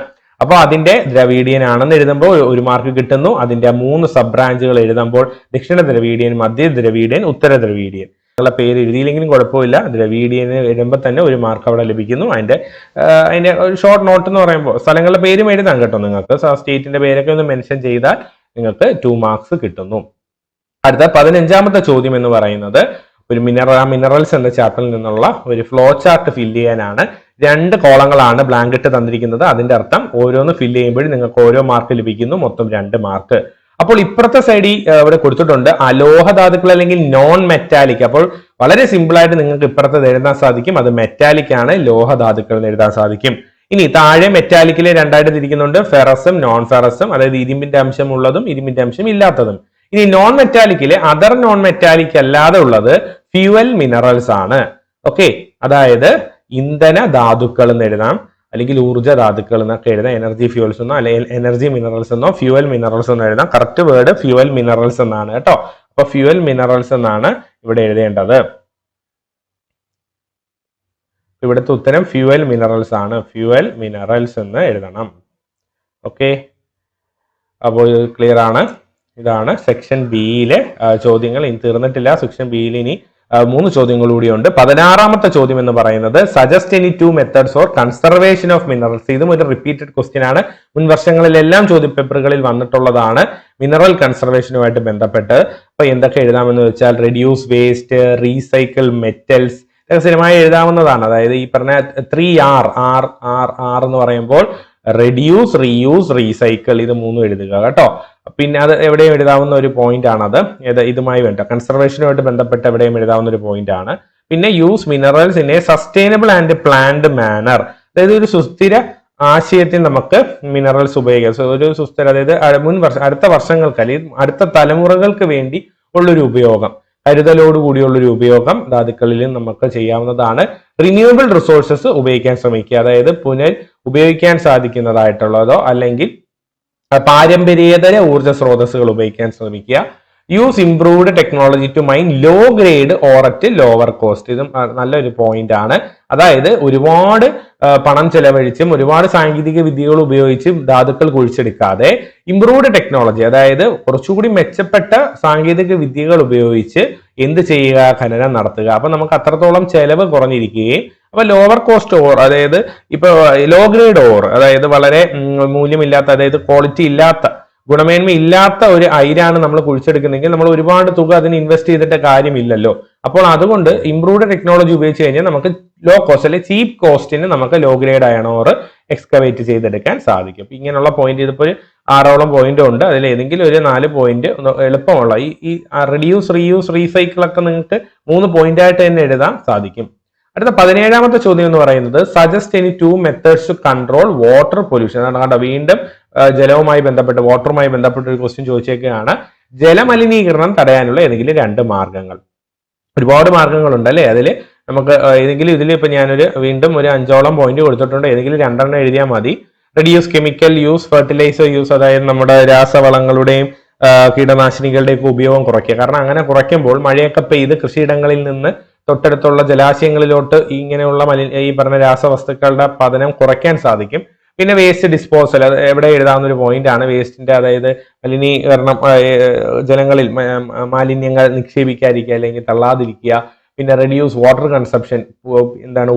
അപ്പൊ അതിന്റെ ദ്രവീഡിയൻ ആണെന്ന് എഴുതുമ്പോൾ 1 മാർക്ക് കിട്ടുന്നു. അതിന്റെ 3 സബ് ബ്രാഞ്ചുകൾ എഴുതുമ്പോൾ ദക്ഷിണ ദ്രവീഡിയൻ, മധ്യ ദ്രവീഡിയൻ, ഉത്തര ദ്രവീഡിയൻ. ഉള്ള പേര് എഴുതിയില്ലെങ്കിലും കുഴപ്പമില്ല. ദ്രവീഡിയൻ എഴുതുമ്പോൾ തന്നെ 1 മാർക്ക് അവിടെ ലഭിക്കുന്നു. അതിന്റെ ഒരു ഷോർട്ട് നോട്ട് എന്ന് പറയുമ്പോൾ സ്ഥലങ്ങളുടെ പേരും എഴുതാൻ കേട്ടോ. നിങ്ങൾക്ക് സ്റ്റേറ്റിന്റെ പേരൊക്കെ ഒന്ന് മെൻഷൻ ചെയ്താൽ നിങ്ങൾക്ക് 2 മാർക്സ് കിട്ടുന്നു. അടുത്ത 15ാമത്തെ ചോദ്യം എന്ന് പറയുന്നത്, ഒരു മിനറൽസ് എന്ന ചാപ്റ്ററിൽ നിന്നുള്ള ഒരു ഫ്ലോ ചാർട്ട് ഫില്ല് ചെയ്യാനാണ്. 2 കോളങ്ങളാണ് ബ്ലാങ്കറ്റ് തന്നിരിക്കുന്നത്. അതിന്റെ അർത്ഥം ഓരോന്ന് ഫില്ല് ചെയ്യുമ്പോഴും നിങ്ങൾക്ക് ഓരോ മാർക്ക് ലഭിക്കുന്നു, മൊത്തം 2 മാർക്ക്. അപ്പോൾ ഇപ്പുറത്തെ സൈഡിൽ ഇവിടെ കൊടുത്തിട്ടുണ്ട് അലോഹ ധാതുക്കൾ അല്ലെങ്കിൽ നോൺ മെറ്റാലിക്. അപ്പോൾ വളരെ സിമ്പിൾ ആയിട്ട് നിങ്ങൾക്ക് ഇപ്പുറത്ത് എഴുതാൻ സാധിക്കും. അത് മെറ്റാലിക് ആണ്, ലോഹ ധാതുക്കൾ എന്ന് എഴുതാൻ സാധിക്കും. ഇനി താഴെ മെറ്റാലിക്കിലെ 2ആയിട്ട് തിരിക്കുന്നുണ്ട്, ഫെറസും നോൺ ഫെറസും, അതായത് ഇരുമ്പിന്റെ അംശം ഉള്ളതും ഇരുമ്പിന്റെ അംശം ഇല്ലാത്തതും. ഇനി നോൺ മെറ്റാലിക്കിലെ അതർ നോൺ മെറ്റാലിക് അല്ലാതെ ഉള്ളത് ഫ്യൂവൽ മിനറൽസ് ആണ്. ഓക്കെ, അതായത് ഇന്ധന ധാതുക്കൾ എന്ന് എഴുതാം. അല്ലെങ്കിൽ ഊർജ്ജ ധാതുക്കൾ എന്നൊക്കെ എഴുതാം. എനർജി ഫ്യൂവൽസ് എന്നോ അല്ലെങ്കിൽ എനർജി മിനറൽസ് എന്നോ ഫ്യൂവൽ മിനറൽസ് എന്നോ എഴുതാം. കറക്റ്റ് വേർഡ് ഫ്യൂവൽ മിനറൽസ് എന്നാണ് കേട്ടോ. അപ്പൊ ഫ്യൂവൽ മിനറൽസ് എന്നാണ് ഇവിടെ എഴുതേണ്ടത്. ഇവിടുത്തെ ഉത്തരം ഫ്യൂവൽ മിനറൽസ് ആണ്. ഫ്യൂവൽ മിനറൽസ് എന്ന് എഴുതണം. ഓക്കെ, അപ്പോൾ ക്ലിയർ ആണ്. ഇതാണ് സെക്ഷൻ ബിയിലെ ചോദ്യങ്ങൾ. ഇനി തീർന്നിട്ടില്ല. സെക്ഷൻ ബിയിൽ ഇനി 3 ചോദ്യങ്ങൾ കൂടിയുണ്ട്. 16ാമത്തെ ചോദ്യം എന്ന് പറയുന്നത് suggest any 2 methods four conservation of minerals. ഇതും ഒരു റിപ്പീറ്റഡ് ക്വസ്റ്റ്യൻ ആണ്. മുൻ വർഷങ്ങളിലെല്ലാം ചോദ്യപേപ്പറുകളിൽ വന്നിട്ടുള്ളതാണ് മിനറൽ കൺസർവേഷനുമായിട്ട് ബന്ധപ്പെട്ട്. അപ്പൊ എന്തൊക്കെ എഴുതാമെന്ന് വെച്ചാൽ റെഡ്യൂസ് വേസ്റ്റ്, റീസൈക്കിൾ മെറ്റൽസ്, സ്ഥിരമായി എഴുതാവുന്നതാണ്. അതായത് ഈ പറഞ്ഞ 3R എന്ന് പറയുമ്പോൾ റെഡ്യൂസ്, റീയൂസ്, റീസൈക്കിൾ, ഇത് 3 എഴുതുക കേട്ടോ. പിന്നെ അത് എവിടെയും എഴുതാവുന്ന ഒരു പോയിന്റ് ആണത്. ഇതുമായി വേണ്ട കൺസർവേഷനുമായിട്ട് ബന്ധപ്പെട്ട് എവിടെയും എഴുതാവുന്ന ഒരു പോയിന്റ് ആണ്. പിന്നെ use minerals in a sustainable and planned manner. അതായത് ഒരു സുസ്ഥിര ആശയത്തിൽ നമുക്ക് മിനറൽസ് ഉപയോഗിക്കാം. ഒരു സുസ്ഥിര, അതായത് അടുത്ത വർഷങ്ങൾക്ക് അല്ലെങ്കിൽ അടുത്ത തലമുറകൾക്ക് വേണ്ടി ഉള്ളൊരു ഉപയോഗം, കരുതലോടുകൂടിയുള്ളൊരു ഉപയോഗം ധാതുക്കളിലും നമുക്ക് ചെയ്യാവുന്നതാണ്. റിന്യൂവബിൾ റിസോഴ്സസ് ഉപയോഗിക്കാൻ ശ്രമിക്കുക. അതായത് ഉപയോഗിക്കാൻ സാധിക്കുന്നതായിട്ടുള്ളതോ അല്ലെങ്കിൽ പാരമ്പര്യേതര ഊർജ്ജ സ്രോതസ്സുകൾ ഉപയോഗിക്കാൻ ശ്രമിക്കുക. Use improved technology to mine low grade ore at lower cost. ഇതും നല്ലൊരു പോയിന്റ് ആണ്. അതായത് ഒരുപാട് പണം ചെലവഴിച്ചും ഒരുപാട് സാങ്കേതിക വിദ്യകൾ ഉപയോഗിച്ചും ധാതുക്കൾ കുഴിച്ചെടുക്കാതെ ഇംപ്രൂവ്ഡ് ടെക്നോളജി, അതായത് കുറച്ചുകൂടി മെച്ചപ്പെട്ട സാങ്കേതിക വിദ്യകൾ ഉപയോഗിച്ച് എന്ത് ചെയ്യുക, ഖനനം നടത്തുക. അപ്പൊ നമുക്ക് അത്രത്തോളം ചെലവ് കുറഞ്ഞിരിക്കുകയും അപ്പൊ ലോവർ കോസ്റ്റ് ഓർ, അതായത് ഇപ്പൊ ലോ ഗ്രേഡ് ഓർ, അതായത് വളരെ മൂല്യമില്ലാത്ത, അതായത് ക്വാളിറ്റി ഇല്ലാത്ത, ഗുണമേന്മ ഇല്ലാത്ത ഒരു അയിരാണ് നമ്മൾ കുഴിച്ചെടുക്കുന്നെങ്കിൽ നമ്മൾ ഒരുപാട് തുക അതിന് ഇൻവെസ്റ്റ് ചെയ്തിട്ട് കാര്യമില്ലല്ലോ. അപ്പോൾ അതുകൊണ്ട് ഇംപ്രൂവ്ഡ് ടെക്നോളജി ഉപയോഗിച്ച് കഴിഞ്ഞാൽ നമുക്ക് ലോ കോസ്റ്റ് അല്ലെങ്കിൽ ചീപ്പ് കോസ്റ്റിന് നമുക്ക് low grade iron ore excavate ചെയ്തെടുക്കാൻ സാധിക്കും. ഇങ്ങനെയുള്ള പോയിന്റ്, ഇതിപ്പോ ഒരു 6ഓളം പോയിന്റ് ഉണ്ട്. അതിൽ ഏതെങ്കിലും ഒരു 4 പോയിന്റ് എളുപ്പമുള്ള ഈ റെഡ്യൂസ്, റീയൂസ്, റീസൈക്കിൾ ഒക്കെ നിങ്ങൾക്ക് 3 പോയിന്റ് ആയിട്ട് തന്നെ എഴുതാൻ സാധിക്കും. അടുത്ത 17ാമത്തെ ചോദ്യം എന്ന് പറയുന്നത് suggest any 2 methods to control water pollution. കണ്ടോ, വീണ്ടും ജലവുമായി ബന്ധപ്പെട്ട്, വാട്ടറുമായി ബന്ധപ്പെട്ട ഒരു ക്വസ്റ്റ്യൻ ചോദിച്ചേക്കുകയാണ്. ജലമലിനീകരണം തടയാനുള്ള ഏതെങ്കിലും 2 മാർഗങ്ങൾ. ഒരുപാട് മാർഗങ്ങളുണ്ട് അല്ലെ. അതിൽ നമുക്ക് ഏതെങ്കിലും, ഇതിൽ ഇപ്പൊ വീണ്ടും ഒരു 5ഓളം പോയിന്റ് കൊടുത്തിട്ടുണ്ട്. ഏതെങ്കിലും 2 എഴുതിയാൽ മതി. Reduce chemical use, fertiliser use, അതായത് നമ്മുടെ രാസവളങ്ങളുടെയും കീടനാശിനികളുടെയും ഉപയോഗം കുറയ്ക്കുക. കാരണം അങ്ങനെ കുറയ്ക്കുമ്പോൾ മഴയൊക്കെ പെയ്ത് കൃഷിയിടങ്ങളിൽ നിന്ന് തൊട്ടടുത്തുള്ള ജലാശയങ്ങളിലോട്ട് ഇങ്ങനെയുള്ള ഈ പറഞ്ഞ രാസവസ്തുക്കളുടെ പതനം കുറയ്ക്കാൻ സാധിക്കും. പിന്നെ വേസ്റ്റ് ഡിസ്പോസൽ, അത് എവിടെ എഴുതാവുന്ന ഒരു പോയിന്റ് ആണ്. വേസ്റ്റിന്റെ, അതായത് മലിനീകരണം, ജലങ്ങളിൽ മാലിന്യങ്ങൾ നിക്ഷേപിക്കാതിരിക്കുക അല്ലെങ്കിൽ തള്ളാതിരിക്കുക. പിന്നെ റെഡ്യൂസ് വാട്ടർ കൺസപ്ഷൻ,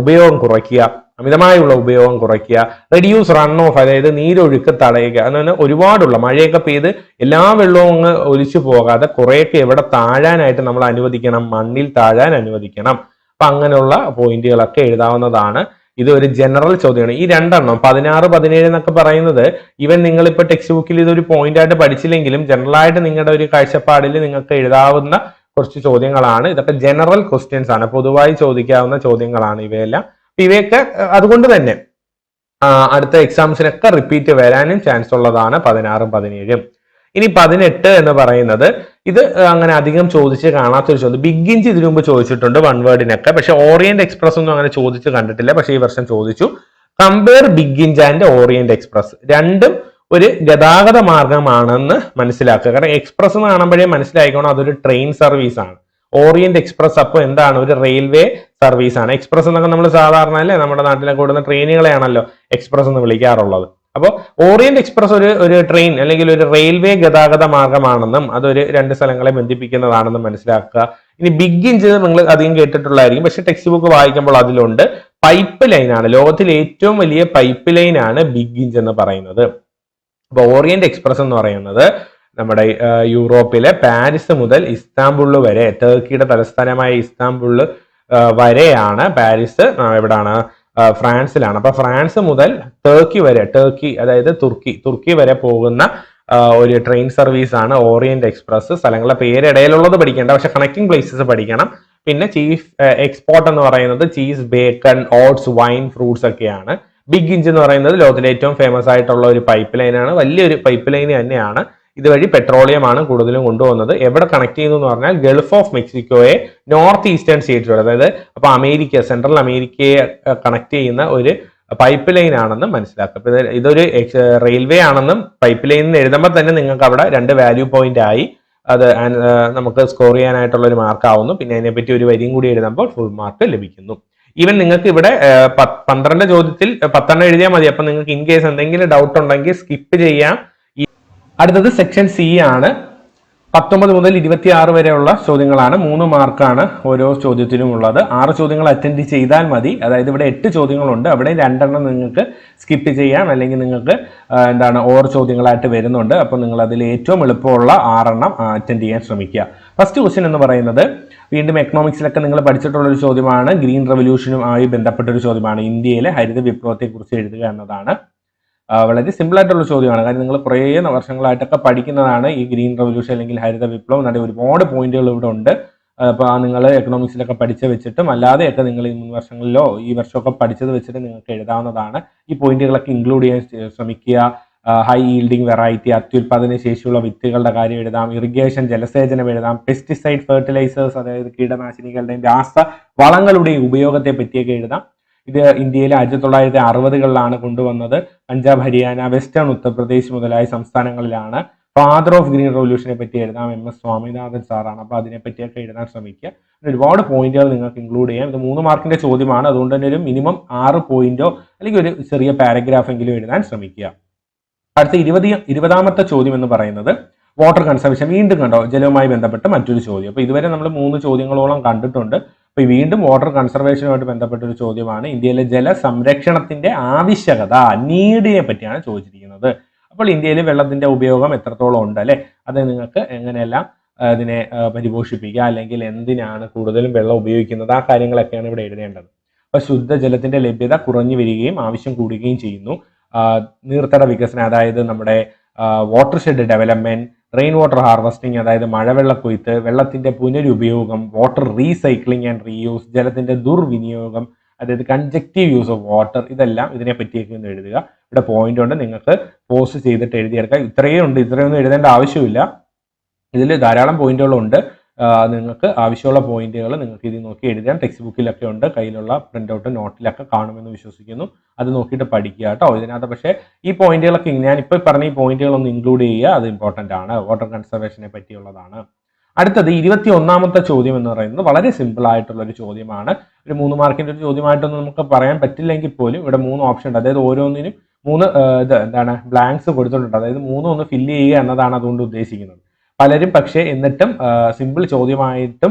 ഉപയോഗം കുറയ്ക്കുക, അമിതമായുള്ള ഉപയോഗം കുറയ്ക്കുക. റെഡ്യൂസ് റൺ ഓഫ്, അതായത് നീരൊഴുക്ക് തടയുക. അങ്ങനെ ഒരുപാടുള്ള മഴയൊക്കെ പെയ്ത് എല്ലാ വെള്ളവും അങ്ങ് ഒലിച്ചു പോകാതെ കുറേയൊക്കെ എവിടെ താഴാനായിട്ട് നമ്മൾ അനുവദിക്കണം, മണ്ണിൽ താഴാൻ അനുവദിക്കണം. അപ്പൊ അങ്ങനെയുള്ള പോയിന്റുകളൊക്കെ എഴുതാവുന്നതാണ്. ഇത് ഒരു ജനറൽ ചോദ്യമാണ്. ഈ 2 16, 17 എന്നൊക്കെ പറയുന്നത് ഈവൻ നിങ്ങൾ ഇപ്പൊ ടെക്സ്റ്റ് ബുക്കിൽ ഇതൊരു പോയിന്റ് ആയിട്ട് പഠിച്ചില്ലെങ്കിലും ജനറൽ ആയിട്ട് നിങ്ങളുടെ ഒരു കാഴ്ചപ്പാടിൽ നിങ്ങൾക്ക് എഴുതാവുന്ന കുറച്ച് ചോദ്യങ്ങളാണ്. ഇതൊക്കെ ജനറൽ ക്വസ്റ്റ്യൻസ് ആണ്, പൊതുവായി ചോദിക്കാവുന്ന ചോദ്യങ്ങളാണ് ഇവയെല്ലാം. ഇവയൊക്കെ അതുകൊണ്ട് തന്നെ അടുത്ത എക്സാംസിനൊക്കെ റിപ്പീറ്റ് വരാനും ചാൻസ് ഉള്ളതാണ് 16, 17. ഇനി 18 എന്ന് പറയുന്നത് ഇത് അങ്ങനെ അധികം ചോദിച്ച് കാണാത്തൊരു ചോദ്യം. ബിഗ് ഇഞ്ച് ഇതിനു മുമ്പ് ചോദിച്ചിട്ടുണ്ട് 1 വേർഡിനൊക്കെ, പക്ഷെ ഓറിയന്റ് എക്സ്പ്രസ് ഒന്നും അങ്ങനെ ചോദിച്ച് കണ്ടിട്ടില്ല. പക്ഷെ ഈ വർഷം ചോദിച്ചു. Compare big inch and Orient Express. രണ്ടും ഒരു ഗതാഗത മാർഗമാണെന്ന് മനസ്സിലാക്കുക. കാരണം എക്സ്പ്രസ് എന്ന് കാണുമ്പോഴേ മനസ്സിലായിക്കോണം അതൊരു ട്രെയിൻ സർവീസ് ആണ്. ഓറിയന്റ് എക്സ്പ്രസ് അപ്പോൾ എന്താണ്, ഒരു റെയിൽവേ സർവീസ് ആണ്. എക്സ്പ്രസ് എന്നൊക്കെ നമ്മൾ സാധാരണ അല്ലേ നമ്മുടെ നാട്ടിലൊക്കെ ഓടുന്ന ട്രെയിനുകളെയാണല്ലോ എക്സ്പ്രസ് എന്ന് വിളിക്കാറുള്ളത്. അപ്പോൾ ഓറിയന്റ് എക്സ്പ്രസ് ഒരു ട്രെയിൻ അല്ലെങ്കിൽ ഒരു റെയിൽവേ ഗതാഗത മാർഗമാണെന്നും അതൊരു 2 സ്ഥലങ്ങളെ ബന്ധിപ്പിക്കുന്നതാണെന്നും മനസ്സിലാക്കുക. ഇനി ബിഗ് ഇഞ്ച് നിങ്ങൾ അധികം കേട്ടിട്ടുള്ളതായിരിക്കും, പക്ഷെ ടെക്സ്റ്റ് ബുക്ക് വായിക്കുമ്പോൾ അതിലുണ്ട്. പൈപ്പ് ലൈൻ ആണ്, ലോകത്തിലെ ഏറ്റവും വലിയ പൈപ്പ് ലൈൻ ആണ് ബിഗ് ഇഞ്ച് എന്ന് പറയുന്നത്. അപ്പൊ ഓറിയന്റ് എക്സ്പ്രസ് എന്ന് പറയുന്നത് നമ്മുടെ യൂറോപ്പിലെ പാരീസ് മുതൽ ഇസ്താംബുൾ വരെ, ടർക്കിയുടെ തലസ്ഥാനമായ ഇസ്താംബുൾ വരെയാണ്. പാരീസ് എവിടാണ്, ഫ്രാൻസിലാണ്. അപ്പൊ ഫ്രാൻസ് മുതൽ ടർക്കി വരെ, അതായത് തുർക്കി വരെ പോകുന്ന ഒരു ട്രെയിൻ സർവീസ് ആണ് ഓറിയന്റ് എക്സ്പ്രസ്. സ്ഥലങ്ങളുടെ പേര് ഇടയിലുള്ളത് പഠിക്കേണ്ട, പക്ഷെ കണക്റ്റിംഗ് പ്ലേസസ് പഠിക്കണം. പിന്നെ ചീഫ് എക്സ്പോർട്ട് എന്ന് പറയുന്നത് cheese, bacon, oats, wine, fruits ഒക്കെയാണ്. ബിഗ് ഇഞ്ച് എന്ന് പറയുന്നത് ലോകത്തിലെ ഏറ്റവും ഫേമസ് ആയിട്ടുള്ള ഒരു പൈപ്പ് ലൈനാണ്. വലിയൊരു പൈപ്പ് ലൈൻ തന്നെയാണ്. ഇതുവഴി പെട്രോളിയം ആണ് കൂടുതലും കൊണ്ടുപോകുന്നത്. എവിടെ കണക്ട് ചെയ്യുന്നു എന്ന് പറഞ്ഞാൽ ഗൾഫ് ഓഫ് മെക്സിക്കോയെ നോർത്ത് ഈസ്റ്റേൺ സ്റ്റേറ്റ്സിലൂടെ, അതായത് അപ്പൊ അമേരിക്ക, സെൻട്രൽ അമേരിക്കയെ കണക്ട് ചെയ്യുന്ന ഒരു പൈപ്പ് ലൈൻ ആണെന്ന് മനസ്സിലാക്കുക. അപ്പോൾ ഇതൊരു റെയിൽവേ ആണെന്നും പൈപ്പ് ലൈൻ എന്ന് എഴുതുമ്പോൾ തന്നെ നിങ്ങൾക്ക് അവിടെ 2 വാല്യൂ പോയിന്റ് ആയി. അത് നമുക്ക് സ്കോർ ചെയ്യാനായിട്ടുള്ള ഒരു മാർക്ക് ആവുന്നു. പിന്നെ അതിനെപ്പറ്റി ഒരു വരിയും കൂടി എഴുതുമ്പോൾ ഫുൾ മാർക്ക് ലഭിക്കുന്നു. ഈവൻ നിങ്ങൾക്ക് ഇവിടെ 12 ചോദ്യത്തിൽ 10 എഴുതിയാൽ മതി. അപ്പൊ നിങ്ങൾക്ക് ഇൻ കേസ് എന്തെങ്കിലും ഡൗട്ട് ഉണ്ടെങ്കിൽ സ്കിപ്പ് ചെയ്യാം. അടുത്തത് സെക്ഷൻ സി ആണ്. 19 മുതൽ 26 വരെയുള്ള ചോദ്യങ്ങളാണ്. 3 മാർക്കാണ് ഓരോ ചോദ്യത്തിനും ഉള്ളത്. 6 ചോദ്യങ്ങൾ അറ്റൻഡ് ചെയ്താൽ മതി. അതായത് ഇവിടെ 8 ചോദ്യങ്ങളുണ്ട്. അവിടെ 2 എണ്ണം നിങ്ങൾക്ക് സ്കിപ്പ് ചെയ്യാം, അല്ലെങ്കിൽ നിങ്ങൾക്ക് ഓർ ചോദ്യങ്ങളായിട്ട് വരുന്നുണ്ട്. അപ്പോൾ നിങ്ങൾ അതിൽ ഏറ്റവും എളുപ്പമുള്ള 6 എണ്ണം അറ്റൻഡ് ചെയ്യാൻ ശ്രമിക്കുക. ഫസ്റ്റ് ക്വസ്റ്റ്യൻ എന്ന് പറയുന്നത് വീണ്ടും എക്കണോമിക്സിലൊക്കെ നിങ്ങൾ പഠിച്ചിട്ടുള്ള ഒരു ചോദ്യമാണ്. ഗ്രീൻ റെവല്യൂഷനുമായി ബന്ധപ്പെട്ട ഒരു ചോദ്യമാണ്. ഇന്ത്യയിലെ ഹരിത വിപ്ലവത്തെ കുറിച്ച് എഴുതുക എന്നതാണ്. വളരെ സിമ്പിൾ ആയിട്ടുള്ള ചോദ്യമാണ്. കാരണം നിങ്ങൾ കുറേ വർഷങ്ങളായിട്ടൊക്കെ പഠിക്കുന്നതാണ് ഈ ഗ്രീൻ റെവല്യൂഷൻ അല്ലെങ്കിൽ ഹരിത വിപ്ലവം. എന്നിട്ട് ഒരുപാട് പോയിന്റുകൾ ഇവിടെ ഉണ്ട്. അപ്പോൾ നിങ്ങൾ എക്കണോമിക്സിലൊക്കെ പഠിച്ച് വെച്ചിട്ടും അല്ലാതെയൊക്കെ നിങ്ങൾ ഈ 3 വർഷങ്ങളിലോ ഈ വർഷമൊക്കെ പഠിച്ചത് വെച്ചിട്ട് നിങ്ങൾക്ക് എഴുതാവുന്നതാണ്. ഈ പോയിന്റുകളൊക്കെ ഇൻക്ലൂഡ് ചെയ്യാൻ ശ്രമിക്കുക. ഹൈ ഈൽഡിംഗ് വെറൈറ്റി, അത്യുൽപാദന ശേഷിയുള്ള വിത്തുകളുടെ കാര്യം എഴുതാം, ഇറിഗേഷൻ ജലസേചനം എഴുതാം, പെസ്റ്റിസൈഡ് ഫെർട്ടിലൈസേഴ്സ് അതായത് കീടനാശിനികളുടെയും രാസവളങ്ങളുടെയും ഉപയോഗത്തെ പറ്റിയൊക്കെ എഴുതാം. ഇത് ഇന്ത്യയിലെ 1960കളിലാണ് കൊണ്ടുവന്നത്. പഞ്ചാബ്, ഹരിയാന, വെസ്റ്റേൺ ഉത്തർപ്രദേശ് മുതലായ സംസ്ഥാനങ്ങളിലാണ്. ഫാദർ ഓഫ് ഗ്രീൻ റെവല്യൂഷനെ പറ്റി എഴുതാം, MS സ്വാമിനാഥൻ സാറാണ്. അപ്പോൾ അതിനെപ്പറ്റിയൊക്കെ എഴുതാൻ ശ്രമിക്കുക. ഒരുപാട് പോയിന്റുകൾ നിങ്ങൾക്ക് ഇൻക്ലൂഡ് ചെയ്യാം. ഇത് 3 മാർക്കിന്റെ ചോദ്യമാണ്. അതുകൊണ്ട് തന്നെ ഒരു മിനിമം 6 പോയിന്റോ അല്ലെങ്കിൽ ഒരു ചെറിയ പാരഗ്രാഫ് എങ്കിലും എഴുതാൻ ശ്രമിക്കുക. അടുത്ത 20ാമത്തെ ചോദ്യം എന്ന് പറയുന്നത് വാട്ടർ കൺസർവേഷൻ. വീണ്ടും കണ്ടോ, ജലവുമായി ബന്ധപ്പെട്ട് മറ്റൊരു ചോദ്യം. അപ്പോൾ ഇതുവരെ നമ്മൾ 3 ചോദ്യങ്ങളോളം കണ്ടിട്ടുണ്ട്. അപ്പോൾ വീണ്ടും വാട്ടർ കൺസർവേഷനുമായിട്ട് ബന്ധപ്പെട്ട ഒരു ചോദ്യമാണ്. ഇന്ത്യയിലെ ജല സംരക്ഷണത്തിന്റെ ആവശ്യകത, നീഡിനെ പറ്റിയാണ് ചോദിച്ചിരിക്കുന്നത്. അപ്പോൾ ഇന്ത്യയിൽ വെള്ളത്തിന്റെ ഉപയോഗം എത്രത്തോളം ഉണ്ട് അല്ലെ, അത് നിങ്ങൾക്ക് എങ്ങനെയെല്ലാം അതിനെ പരിപോഷിപ്പിക്കുക, അല്ലെങ്കിൽ എന്തിനാണ് കൂടുതലും വെള്ളം ഉപയോഗിക്കുന്നത്, ആ കാര്യങ്ങളൊക്കെയാണ് ഇവിടെ എഴുതേണ്ടത്. അപ്പോൾ ശുദ്ധജലത്തിന്റെ ലഭ്യത കുറഞ്ഞു വരികയും ആവശ്യം കൂടുകയും ചെയ്യുന്നു. നീർത്തട വികസനം, അതായത് നമ്മുടെ water shed development, rain water harvesting അതായത് മഴവെള്ള കൊയ്ത്ത്, വെള്ളത്തിന്റെ പുനരുപയോഗം, വാട്ടർ റീസൈക്ലിംഗ് ആൻഡ് റീയൂസ്, ജലത്തിന്റെ ദുർവിനിയോഗം, അതായത് കൺജക്റ്റീവ് യൂസ് ഓഫ് വാട്ടർ, ഇതെല്ലാം ഇതിനെ പറ്റിയൊക്കെ ഒന്ന് എഴുതുക. ഇവിടെ പോയിന്റ് ഉണ്ട്, നിങ്ങൾക്ക് പോസ്റ്റ് ചെയ്തിട്ട് എഴുതിയെടുക്കാം. ഇത്രയൊന്നും എഴുതേണ്ട ആവശ്യമില്ല. ഇതിൽ ധാരാളം പോയിന്റുകളുണ്ട്. നിങ്ങൾക്ക് ആവശ്യമുള്ള പോയിന്റുകൾ നിങ്ങൾക്ക് ഇത് നോക്കി എഴുതാൻ ടെക്സ്റ്റ് ബുക്കിലൊക്കെ ഉണ്ട്. കയ്യിലുള്ള പ്രിന്റ് ഔട്ട് നോട്ടിലൊക്കെ കാണുമെന്ന് വിശ്വസിക്കുന്നു. അത് നോക്കിയിട്ട് പഠിക്കുക കേട്ടോ. ഇതിനകത്ത് പക്ഷേ ഈ പോയിന്റുകളൊക്കെ ഞാനിപ്പോൾ പറഞ്ഞ ഈ പോയിന്റുകളൊന്ന് ഇൻക്ലൂഡ് ചെയ്യുക, അത് ഇമ്പോർട്ടൻ്റ് ആണ്. വാട്ടർ കൺസർവേഷനെ പറ്റിയുള്ളതാണ്. അടുത്തത് 21ാമത്തെ ചോദ്യം എന്ന് പറയുന്നത് വളരെ സിമ്പിൾ ആയിട്ടുള്ള ഒരു ചോദ്യമാണ്. ഒരു 3 മാർക്കിന്റെ ഒരു ചോദ്യമായിട്ടൊന്നും നമുക്ക് പറയാൻ പറ്റില്ലെങ്കിൽ പോലും ഇവിടെ 3 ഓപ്ഷൻ ഉണ്ട്. അതായത് ഓരോന്നിനും 3 ബ്ലാങ്ക്സ് കൊടുത്തിട്ടുണ്ട്. അതായത് 3 ഒന്ന് ഫില്ല് ചെയ്യുക എന്നതാണ് അതുകൊണ്ട് ഉദ്ദേശിക്കുന്നത്. പലരും പക്ഷേ എന്നിട്ടും സിമ്പിൾ ചോദ്യമായിട്ടും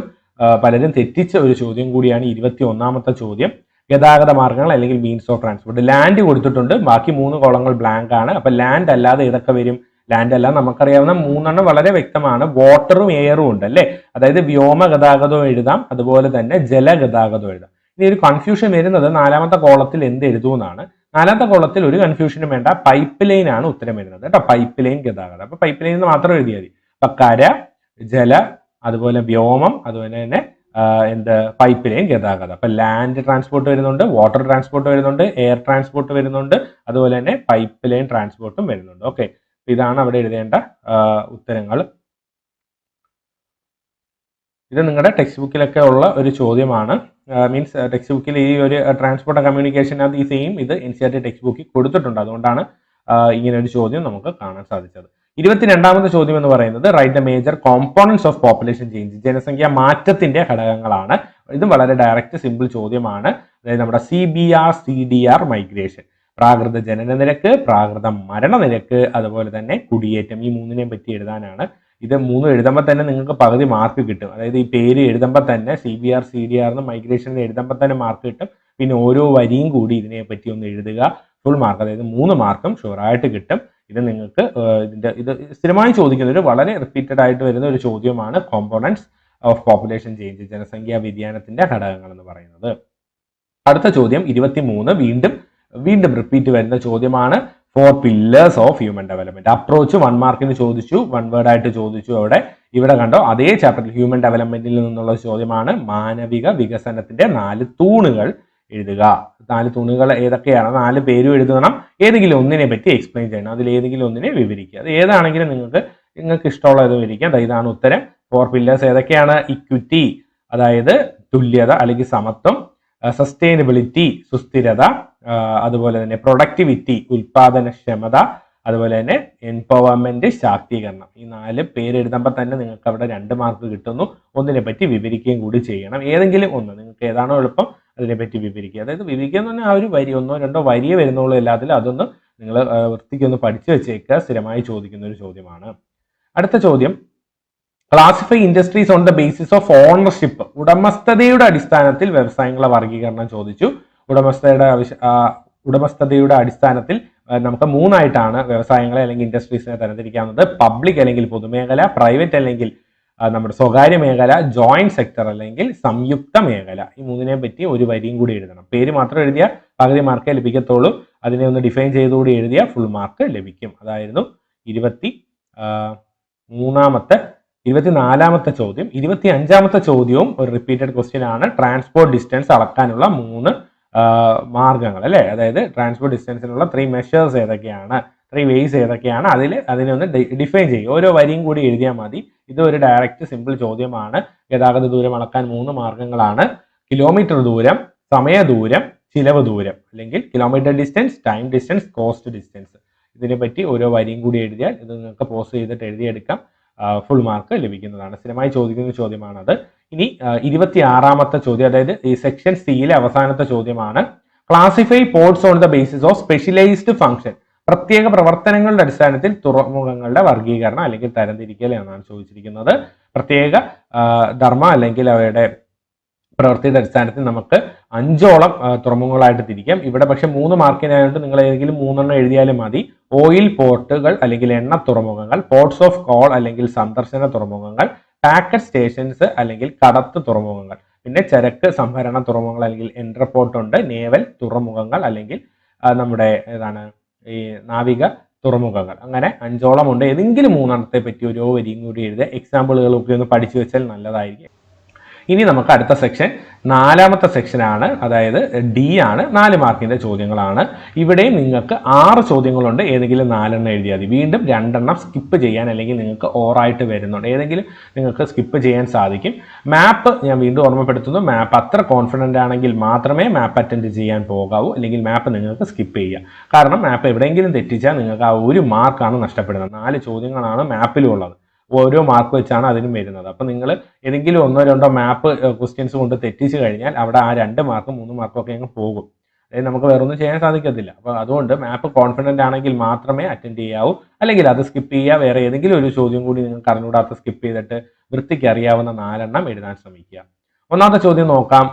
പലരും തെറ്റിച്ച ഒരു ചോദ്യം കൂടിയാണ് 21ാമത്തെ ചോദ്യം. ഗതാഗത മാർഗങ്ങൾ അല്ലെങ്കിൽ മീൻസ് ഓഫ് ട്രാൻസ്പോർട്ട്. ലാൻഡ് കൊടുത്തിട്ടുണ്ട്, ബാക്കി 3 കോളങ്ങൾ ബ്ലാങ്ക് ആണ്. അപ്പൊ ലാൻഡ് അല്ലാതെ ഏതൊക്കെ വരും? ലാൻഡ് അല്ല നമുക്കറിയാവുന്ന 3 വളരെ വ്യക്തമാണ്. വാട്ടറും എയറും ഉണ്ട് അല്ലേ. അതായത് വ്യോമ ഗതാഗതവും എഴുതാം, അതുപോലെ തന്നെ ജലഗതാഗതവും എഴുതാം. ഇനി ഒരു കൺഫ്യൂഷൻ വരുന്നത് 4ാമത്തെ കോളത്തിൽ എന്ത് എഴുതുമെന്നാണ്. 4ാമത്തെ കോളത്തിൽ ഒരു കൺഫ്യൂഷനും വേണ്ട, പൈപ്പ് ലൈൻ ആണ് ഉത്തരം വരുന്നത് കേട്ടോ. പൈപ്പ് ലൈൻ ഗതാഗതം. അപ്പൊ പൈപ്പ് ലൈൻ എന്ന് മാത്രം എഴുതിയാൽ മതി. അപ്പൊ കര, ജല, അതുപോലെ വ്യോമം, അതുപോലെ തന്നെ പൈപ്പ് ലൈൻ ഗതാഗതം. അപ്പൊ ലാൻഡ് ട്രാൻസ്പോർട്ട് വരുന്നുണ്ട്, വാട്ടർ ട്രാൻസ്പോർട്ട് വരുന്നുണ്ട്, എയർ ട്രാൻസ്പോർട്ട് വരുന്നുണ്ട്, അതുപോലെ തന്നെ പൈപ്പ് ലൈൻ ട്രാൻസ്പോർട്ടും വരുന്നുണ്ട്. ഓക്കെ, ഇതാണ് അവിടെ എഴുതേണ്ട ഉത്തരങ്ങൾ. ഇത് നിങ്ങളുടെ ടെക്സ്റ്റ് ബുക്കിലൊക്കെ ഉള്ള ഒരു ചോദ്യമാണ്. മീൻസ് ടെക്സ്റ്റ് ബുക്കിൽ ഈ ഒരു ട്രാൻസ്പോർട്ട് കമ്മ്യൂണിക്കേഷൻ അത് ഈ സെയിം ഇത് NCERT ടെക്സ്റ്റ് ബുക്കിൽ കൊടുത്തിട്ടുണ്ട്. അതുകൊണ്ടാണ് ഇങ്ങനെ ഒരു ചോദ്യം നമുക്ക് കാണാൻ സാധിച്ചത്. 22ാമത്തെ ചോദ്യം എന്ന് പറയുന്നത് write the major components of population change. ജനസംഖ്യ മാറ്റത്തിന്റെ ഘടകങ്ങളാണ്. ഇതും വളരെ ഡയറക്റ്റ് സിമ്പിൾ ചോദ്യമാണ്. അതായത് നമ്മുടെ CBR CDR മൈഗ്രേഷൻ, പ്രാകൃത ജനന നിരക്ക്, പ്രാകൃത മരണനിരക്ക്, അതുപോലെ തന്നെ കുടിയേറ്റം, ഈ 3നെയും പറ്റി എഴുതാനാണ്. ഇത് 3 എഴുതുമ്പോൾ തന്നെ നിങ്ങൾക്ക് പകുതി മാർക്ക് കിട്ടും. അതായത് ഈ പേര് എഴുതുമ്പോൾ തന്നെ CBR CDR മൈഗ്രേഷൻ എഴുതുമ്പോൾ തന്നെ മാർക്ക് കിട്ടും. പിന്നെ ഓരോ വരിയും കൂടി ഇതിനെ പറ്റി ഒന്ന് എഴുതുക. ഫുൾ മാർക്ക്, അതായത് 3 മാർക്കും ഷുവറായിട്ട് കിട്ടും. ഇത് നിങ്ങൾക്ക് ഇത് സ്ഥിരമായി ചോദിക്കുന്ന ഒരു വളരെ റിപ്പീറ്റഡ് ആയിട്ട് വരുന്ന ഒരു ചോദ്യമാണ് കോമ്പോണൻസ് ഓഫ് പോപ്പുലേഷൻ ചേഞ്ച്, ജനസംഖ്യാ വ്യതിയാനത്തിന്റെ ഘടകങ്ങൾ എന്ന് പറയുന്നത്. അടുത്ത ചോദ്യം 23 വീണ്ടും റിപ്പീറ്റ് വരുന്ന ചോദ്യമാണ്. 4 pillars of human development. Approach 1 മാർക്കിന് ചോദിച്ചു, 1 വേർഡ് ആയിട്ട് ചോദിച്ചു. ഇവിടെ കണ്ടോ, അതേ ചാപ്റ്ററിൽ ഹ്യൂമൻ ഡെവലപ്മെന്റിൽ നിന്നുള്ള ചോദ്യമാണ്. മാനവിക വികസനത്തിന്റെ 4 തൂണുകൾ എഴുതുക. 4 തൂണുകൾ ഏതൊക്കെയാണ്? 4 പേരും എഴുതണം. ഏതെങ്കിലും ഒന്നിനെ പറ്റി എക്സ്പ്ലെയിൻ ചെയ്യണം. അതിൽ ഏതെങ്കിലും ഒന്നിനെ വിവരിക്കുക. അത് ഏതാണെങ്കിലും നിങ്ങൾക്ക് ഇഷ്ടമുള്ളത് വിവരിക്കാം. ഇതാണ് ഉത്തരം. 4 പില്ലേഴ്സ് ഏതൊക്കെയാണ്? ഇക്വിറ്റി, അതായത് തുല്യത അല്ലെങ്കിൽ സമത്വം, സസ്റ്റൈനബിലിറ്റി സുസ്ഥിരത, അതുപോലെ തന്നെ പ്രൊഡക്ടിവിറ്റി ഉൽപാദനക്ഷമത, അതുപോലെ തന്നെ എംപവർമെന്റ് ശാക്തീകരണം. ഈ 4 പേര് എഴുതുമ്പോൾ തന്നെ നിങ്ങൾക്ക് അവിടെ 2 മാർക്ക് കിട്ടുന്നു. ഒന്നിനെ പറ്റി വിവരിക്കുകയും കൂടി ചെയ്യണം. ഏതെങ്കിലും ഒന്ന് നിങ്ങൾക്ക് ഏതാണോ എളുപ്പം അതിനെപ്പറ്റി വിവരിക്കുക. അതായത് വിവരിക്കുക എന്ന് പറഞ്ഞാൽ ആ ഒരു വരി 1-2 വരിയെ വരുന്നുള്ളൂ എല്ലാത്തിലും. അതൊന്ന് നിങ്ങൾ വൃത്തിക്കൊന്ന് പഠിച്ചു വെച്ചേക്കുക. സ്ഥിരമായി ചോദിക്കുന്ന ഒരു ചോദ്യമാണ്. അടുത്ത ചോദ്യം, classify industries on the basis of ownership. ഉടമസ്ഥതയുടെ അടിസ്ഥാനത്തിൽ വ്യവസായങ്ങളെ വർഗീകരണം ചോദിച്ചു. ഉടമസ്ഥതയുടെ അടിസ്ഥാനത്തിൽ നമുക്ക് 3 ആയിട്ടാണ് വ്യവസായങ്ങളെ അല്ലെങ്കിൽ ഇൻഡസ്ട്രീസിനെ തരംതിരിക്കാവുന്നത്. പബ്ലിക് അല്ലെങ്കിൽ പൊതുമേഖല, പ്രൈവറ്റ് അല്ലെങ്കിൽ നമ്മുടെ സ്വകാര്യ മേഖല, ജോയിന്റ് സെക്ടർ അല്ലെങ്കിൽ സംയുക്ത മേഖല. ഈ 3നെ പറ്റി ഒരു വരിയും കൂടി എഴുതണം. പേര് മാത്രം എഴുതിയ പകുതി മാർക്കേ ലഭിക്കത്തുള്ളൂ. അതിനെ ഒന്ന് ഡിഫൈൻ ചെയ്തുകൂടി എഴുതിയ ഫുൾ മാർക്ക് ലഭിക്കും. അതായിരുന്നു 24ാമത്തെ ചോദ്യം. 25ാമത്തെ ചോദ്യവും ഒരു റിപ്പീറ്റഡ് ക്വസ്റ്റ്യൻ ആണ്. ട്രാൻസ്പോർട്ട് ഡിസ്റ്റൻസ് അളക്കാനുള്ള 3 മാർഗങ്ങൾ അല്ലെ. അതായത് ട്രാൻസ്പോർട്ട് ഡിസ്റ്റൻസിനുള്ള 3 മെഷേഴ്സ് ഏതൊക്കെയാണ്, 3 വേസ് ഏതൊക്കെയാണ്, അതിനെ ഒന്ന് ഡിഫൈൻ ചെയ്യും. ഓരോ വരിയും കൂടി എഴുതിയാൽ മതി. ഇത് ഒരു ഡയറക്റ്റ് സിമ്പിൾ ചോദ്യമാണ്. ഗതാഗത ദൂരം അളക്കാൻ 3 മാർഗങ്ങളാണ്. കിലോമീറ്റർ ദൂരം, സമയദൂരം, ചിലവ് ദൂരം, അല്ലെങ്കിൽ kilometre distance, time distance, cost distance. ഇതിനെപ്പറ്റി ഓരോ വരിയും കൂടി എഴുതിയാൽ ഇത് നിങ്ങൾക്ക് പോസ്റ്റ് ചെയ്തിട്ട് എഴുതിയെടുക്കാം. ഫുൾ മാർക്ക് ലഭിക്കുന്നതാണ്. സ്ഥിരമായി ചോദിക്കുന്ന ചോദ്യമാണത്. ഇനി 26ാമത്തെ ചോദ്യം, അതായത് ഈ സെക്ഷൻ സിയിലെ അവസാനത്തെ ചോദ്യമാണ്. Classify ports on the basis of specialised function. പ്രത്യേക പ്രവർത്തനങ്ങളുടെ അടിസ്ഥാനത്തിൽ തുറമുഖങ്ങളുടെ വർഗീകരണം അല്ലെങ്കിൽ തരംതിരിക്കൽ എന്നാണ് ചോദിച്ചിരിക്കുന്നത്. പ്രത്യേക ധർമ്മ അല്ലെങ്കിൽ അവയുടെ പ്രവൃത്തിയുടെ അടിസ്ഥാനത്തിൽ നമുക്ക് 5ഓളം തുറമുഖങ്ങളായിട്ട് തിരിക്കാം. ഇവിടെ പക്ഷെ 3 മാർക്കിനായിട്ട് നിങ്ങൾ ഏതെങ്കിലും 3 എഴുതിയാലും മതി. ഓയിൽ പോർട്ടുകൾ അല്ലെങ്കിൽ എണ്ണ തുറമുഖങ്ങൾ, പോർട്സ് ഓഫ് കോൾ അല്ലെങ്കിൽ സന്ദർശന തുറമുഖങ്ങൾ, പാക്കറ്റ് സ്റ്റേഷൻസ് അല്ലെങ്കിൽ കടത്ത് തുറമുഖങ്ങൾ, പിന്നെ ചരക്ക് സംഭരണ തുറമുഖങ്ങൾ അല്ലെങ്കിൽ എൻട്രപോർട്ട് ഉണ്ട്, നേവൽ തുറമുഖങ്ങൾ അല്ലെങ്കിൽ നമ്മുടെ ഈ നാവിക തുറമുഖങ്ങൾ. അങ്ങനെ 5ഓളം ഉണ്ട്. ഏതെങ്കിലും 3 പറ്റി ഓരോ വരിയും കൂടി എഴുതുക. എക്സാമ്പിളുകളൊക്കെ ഒന്ന് പഠിച്ചു വെച്ചാൽ നല്ലതായിരിക്കും. ഇനി നമുക്ക് അടുത്ത സെക്ഷൻ 4ാമത്തെ സെക്ഷനാണ്. അതായത് ഡി ആണ്. 4 മാർക്കിന്റെ ചോദ്യങ്ങളാണ്. ഇവിടെ നിങ്ങൾക്ക് 6 ചോദ്യങ്ങളുണ്ട്. ഏതെങ്കിലും 4 എഴുതിയാൽ മതി. വീണ്ടും 2 സ്കിപ്പ് ചെയ്യാൻ അല്ലെങ്കിൽ നിങ്ങൾക്ക് ഓറായിട്ട് വരുന്നുണ്ട്. ഏതെങ്കിലും നിങ്ങൾക്ക് സ്കിപ്പ് ചെയ്യാൻ സാധിക്കും. മാപ്പ് ഞാൻ വീണ്ടും ഓർമ്മപ്പെടുത്തുന്നു. മാപ്പ് അത്ര കോൺഫിഡൻ്റ് ആണെങ്കിൽ മാത്രമേ മാപ്പ് അറ്റൻഡ് ചെയ്യാൻ പോകാവൂ. അല്ലെങ്കിൽ മാപ്പ് നിങ്ങൾക്ക് സ്കിപ്പ് ചെയ്യുക. കാരണം മാപ്പ് എവിടെയെങ്കിലും തെറ്റിച്ചാൽ നിങ്ങൾക്ക് ആ 1 മാർക്കാണ് നഷ്ടപ്പെടുന്നത്. 4 ചോദ്യങ്ങളാണ് മാപ്പിലും ഉള്ളത്. ഓരോ മാർക്ക് വെച്ചാണ് അതിനും വരുന്നത്. അപ്പൊ നിങ്ങൾ ഏതെങ്കിലും 1-2 മാപ്പ് ക്വസ്റ്റ്യൻസ് കൊണ്ട് തെറ്റിച്ച് കഴിഞ്ഞാൽ അവിടെ ആ 2 മാർക്കും 3 മാർക്കും ഒക്കെ അങ്ങ് പോകും. അതായത് നമുക്ക് വേറൊന്നും ചെയ്യാൻ സാധിക്കത്തില്ല. അപ്പൊ അതുകൊണ്ട് മാപ്പ് കോൺഫിഡന്റ് ആണെങ്കിൽ മാത്രമേ അറ്റൻഡ് ചെയ്യാവൂ. അല്ലെങ്കിൽ അത് സ്കിപ്പ് ചെയ്യുക. വേറെ ഏതെങ്കിലും ഒരു ചോദ്യം കൂടി നിങ്ങൾക്ക് അറിഞ്ഞൂടാത്ത സ്കിപ്പ് ചെയ്തിട്ട് വൃത്തിക്ക് അറിയാവുന്ന 4 എഴുതാൻ ശ്രമിക്കുക. 1ാമത്തെ ചോദ്യം നോക്കാം.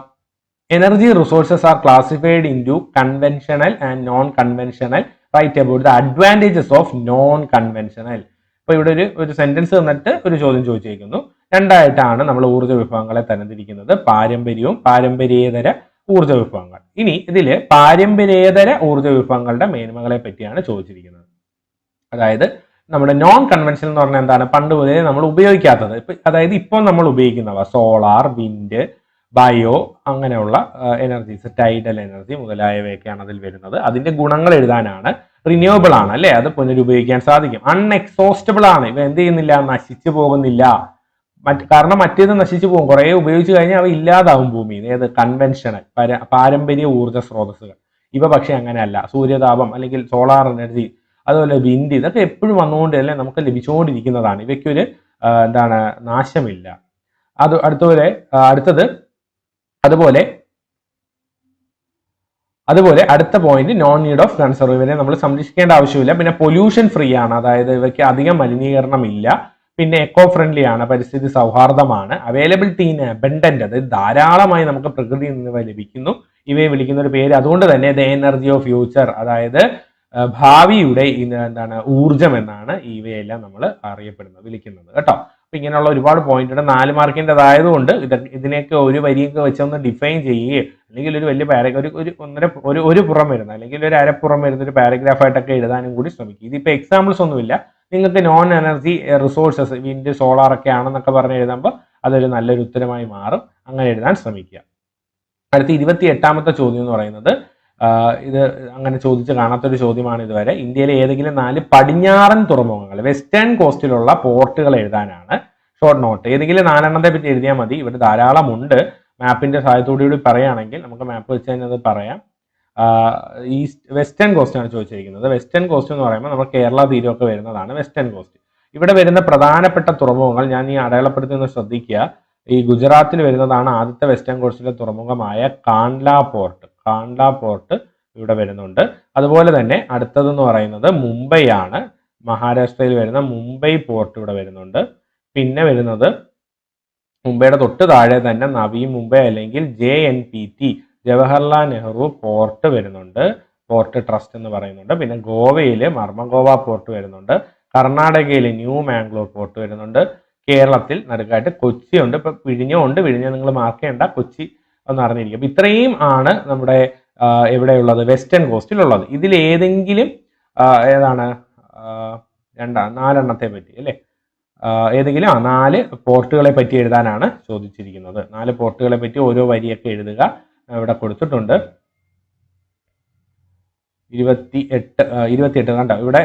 Energy resources are classified into conventional and non conventional. Write about the advantages of non conventional. അപ്പൊ ഇവിടെ ഒരു സെന്റൻസ് തന്നിട്ട് ഒരു ചോദ്യം ചോദിച്ചിരിക്കുന്നു. 2 ആയിട്ടാണ് നമ്മൾ ഊർജ്ജ വിഭവങ്ങളെ തരംതിരിക്കുന്നത്. പാരമ്പര്യവും പാരമ്പര്യേതര ഊർജ്ജ വിഭവങ്ങൾ. ഇനി ഇതില് പാരമ്പര്യേതര ഊർജ്ജ വിഭവങ്ങളുടെ മേന്മകളെ പറ്റിയാണ് ചോദിച്ചിരിക്കുന്നത്. അതായത് നമ്മുടെ നോൺ കൺവെൻഷണൽ എന്ന് പറഞ്ഞാൽ എന്താണ്? പണ്ട് മുതലേ നമ്മൾ ഉപയോഗിക്കാത്തത്. അതായത് ഇപ്പോൾ നമ്മൾ ഉപയോഗിക്കുന്നവ സോളാർ, വിൻഡ്, ബയോ അങ്ങനെയുള്ള എനർജീസ്, ടൈഡൽ എനർജി മുതലായവയൊക്കെയാണ് അതിൽ വരുന്നത്. അതിന്റെ ഗുണങ്ങൾ എഴുതാനാണ്. റിന്യൂവബിൾ ആണ് അല്ലെ, അത് പുനരുപയോഗിക്കാൻ സാധിക്കും. അൺഎക്സോസ്റ്റബിൾ ആണ്, ഇവ എന്ത് ചെയ്യുന്നില്ല, നശിച്ചു പോകുന്നില്ല. കാരണം മറ്റേത് നശിച്ചു പോകും, കുറെ ഉപയോഗിച്ച് കഴിഞ്ഞാൽ അവ ഇല്ലാതാവും ഭൂമിയിൽ. ഏത്? കൺവെൻഷണൽ പാരമ്പര്യ ഊർജ്ജ സ്രോതസ്സുകൾ. ഇവ പക്ഷെ അങ്ങനെയല്ല. സൂര്യതാപം അല്ലെങ്കിൽ സോളാർ എനർജി, അതുപോലെ വിൻഡ്, ഇതൊക്കെ എപ്പോഴും വന്നുകൊണ്ട് അല്ലെ നമുക്ക് ലഭിച്ചുകൊണ്ടിരിക്കുന്നതാണ്. ഇവയ്ക്കൊരു നാശമില്ല. അതുപോലെ അടുത്ത point non need of conserve. ഇവരെ നമ്മൾ സംരക്ഷിക്കേണ്ട ആവശ്യമില്ല. പിന്നെ പൊല്യൂഷൻ ഫ്രീ ആണ്, അതായത് ഇവയ്ക്ക് അധികം മലിനീകരണം ഇല്ല. പിന്നെ എക്കോ ഫ്രണ്ട്ലി ആണ്, പരിസ്ഥിതി സൗഹാർദ്ദമാണ്. അവൈലബിലിറ്റി ഇൻ അബൻഡന്റ്, അതായത് ധാരാളമായി നമുക്ക് പ്രകൃതിയിൽ നിന്ന് ലഭിക്കുന്നു. ഇവയെ വിളിക്കുന്ന ഒരു പേര് അതുകൊണ്ട് തന്നെ ദ എനർജി ഓഫ് ഫ്യൂച്ചർ, അതായത് ഭാവിയുടെ ഊർജം എന്നാണ് ഇവയെല്ലാം നമ്മൾ വിളിക്കുന്നത് കേട്ടോ. അപ്പൊ ഇങ്ങനെയുള്ള ഒരുപാട് പോയിന്റ് 4 മാർക്കിൻ്റെതായതുകൊണ്ട് ഇതിനെയൊക്കെ ഒരു വരിയൊക്കെ വെച്ചൊന്ന് ഡിഫൈൻ ചെയ്യുകയോ അല്ലെങ്കിൽ ഒരു വലിയ ഒരു പുറം വരുന്ന അല്ലെങ്കിൽ ഒരു അരപ്പുറം വരുന്ന ഒരു പാരഗ്രാഫായിട്ടൊക്കെ എഴുതാനും കൂടി ശ്രമിക്കുക. ഇതിപ്പോ എക്സാമ്പിൾസ് ഒന്നുമില്ല. നിങ്ങൾക്ക് non energy resources, wind, solar ഒക്കെ ആണെന്നൊക്കെ പറഞ്ഞ് എഴുതുമ്പോൾ അതൊരു നല്ലൊരു ഉത്തരമായി മാറും. അങ്ങനെ എഴുതാൻ ശ്രമിക്കുക. അടുത്ത 28ാമത്തെ ചോദ്യം എന്ന് പറയുന്നത്, ഇത് അങ്ങനെ ചോദിച്ച് കാണാത്തൊരു ചോദ്യമാണ് ഇതുവരെ. ഇന്ത്യയിലെ ഏതെങ്കിലും 4 പടിഞ്ഞാറൻ തുറമുഖങ്ങൾ, വെസ്റ്റേൺ കോസ്റ്റിലുള്ള പോർട്ടുകൾ എഴുതാനാണ്. ഷോർട്ട് നോട്ട് ഏതെങ്കിലും 4 പറ്റി എഴുതിയാൽ മതി. ഇവിടെ ധാരാളം ഉണ്ട്. മാപ്പിൻ്റെ സഹായത്തോടുകൂടി പറയുകയാണെങ്കിൽ നമുക്ക് മാപ്പ് വെച്ച് തന്നെ അത് പറയാം. ഈസ്റ്റ് വെസ്റ്റേൺ കോസ്റ്റ് ആണ് ചോദിച്ചിരിക്കുന്നത്. വെസ്റ്റേൺ കോസ്റ്റ് എന്ന് പറയുമ്പോൾ നമ്മൾ കേരള തീരമൊക്കെ വരുന്നതാണ് വെസ്റ്റേൺ കോസ്റ്റ്. ഇവിടെ വരുന്ന പ്രധാനപ്പെട്ട തുറമുഖങ്ങൾ ഞാൻ ഈ അടയാളപ്പെടുത്തുന്നത് ശ്രദ്ധിക്കുക. ഈ ഗുജറാത്തിൽ വരുന്നതാണ് ആദ്യത്തെ വെസ്റ്റേൺ കോസ്റ്റിലെ തുറമുഖമായ കാണ്ട്ല പോർട്ട് ഇവിടെ വരുന്നുണ്ട്. അതുപോലെ തന്നെ അടുത്തതെന്ന് പറയുന്നത് മുംബൈ ആണ്. മഹാരാഷ്ട്രയിൽ വരുന്ന മുംബൈ പോർട്ട് ഇവിടെ വരുന്നുണ്ട്. പിന്നെ വരുന്നത് മുംബൈയുടെ തൊട്ട് താഴെ തന്നെ നവി മുംബൈ അല്ലെങ്കിൽ JNPT ജവഹർലാൽ നെഹ്റു പോർട്ട് വരുന്നുണ്ട്. പോർട്ട് ട്രസ്റ്റ് എന്ന് പറയുന്നുണ്ട്. പിന്നെ ഗോവയിൽ മർമഗോവ പോർട്ട് വരുന്നുണ്ട്. കർണാടകയിൽ ന്യൂ മാംഗ്ലൂർ പോർട്ട് വരുന്നുണ്ട്. കേരളത്തിൽ നടുക്കായിട്ട് കൊച്ചി ഉണ്ട്. ഇപ്പൊ വിഴിഞ്ഞ നിങ്ങൾ മാർക്ക് ചെയ്യേണ്ട, കൊച്ചി ഒന്ന് അറിഞ്ഞിരിക്കും. അപ്പൊ ഇത്രയും ആണ് നമ്മുടെ എവിടെയുള്ളത് വെസ്റ്റേൺ കോസ്റ്റിലുള്ളത്. ഇതിൽ ഏതെങ്കിലും ഏതാണ് നാലെണ്ണത്തെ പറ്റി അല്ലേ, ഏതെങ്കിലും 4 പോർട്ടുകളെ പറ്റി എഴുതാനാണ് ചോദിച്ചിരിക്കുന്നത്. 4 പോർട്ടുകളെ പറ്റി ഓരോ വരിയൊക്കെ എഴുതുക. ഇവിടെ കൊടുത്തിട്ടുണ്ട് 28 കണ്ടോ. ഇവിടെ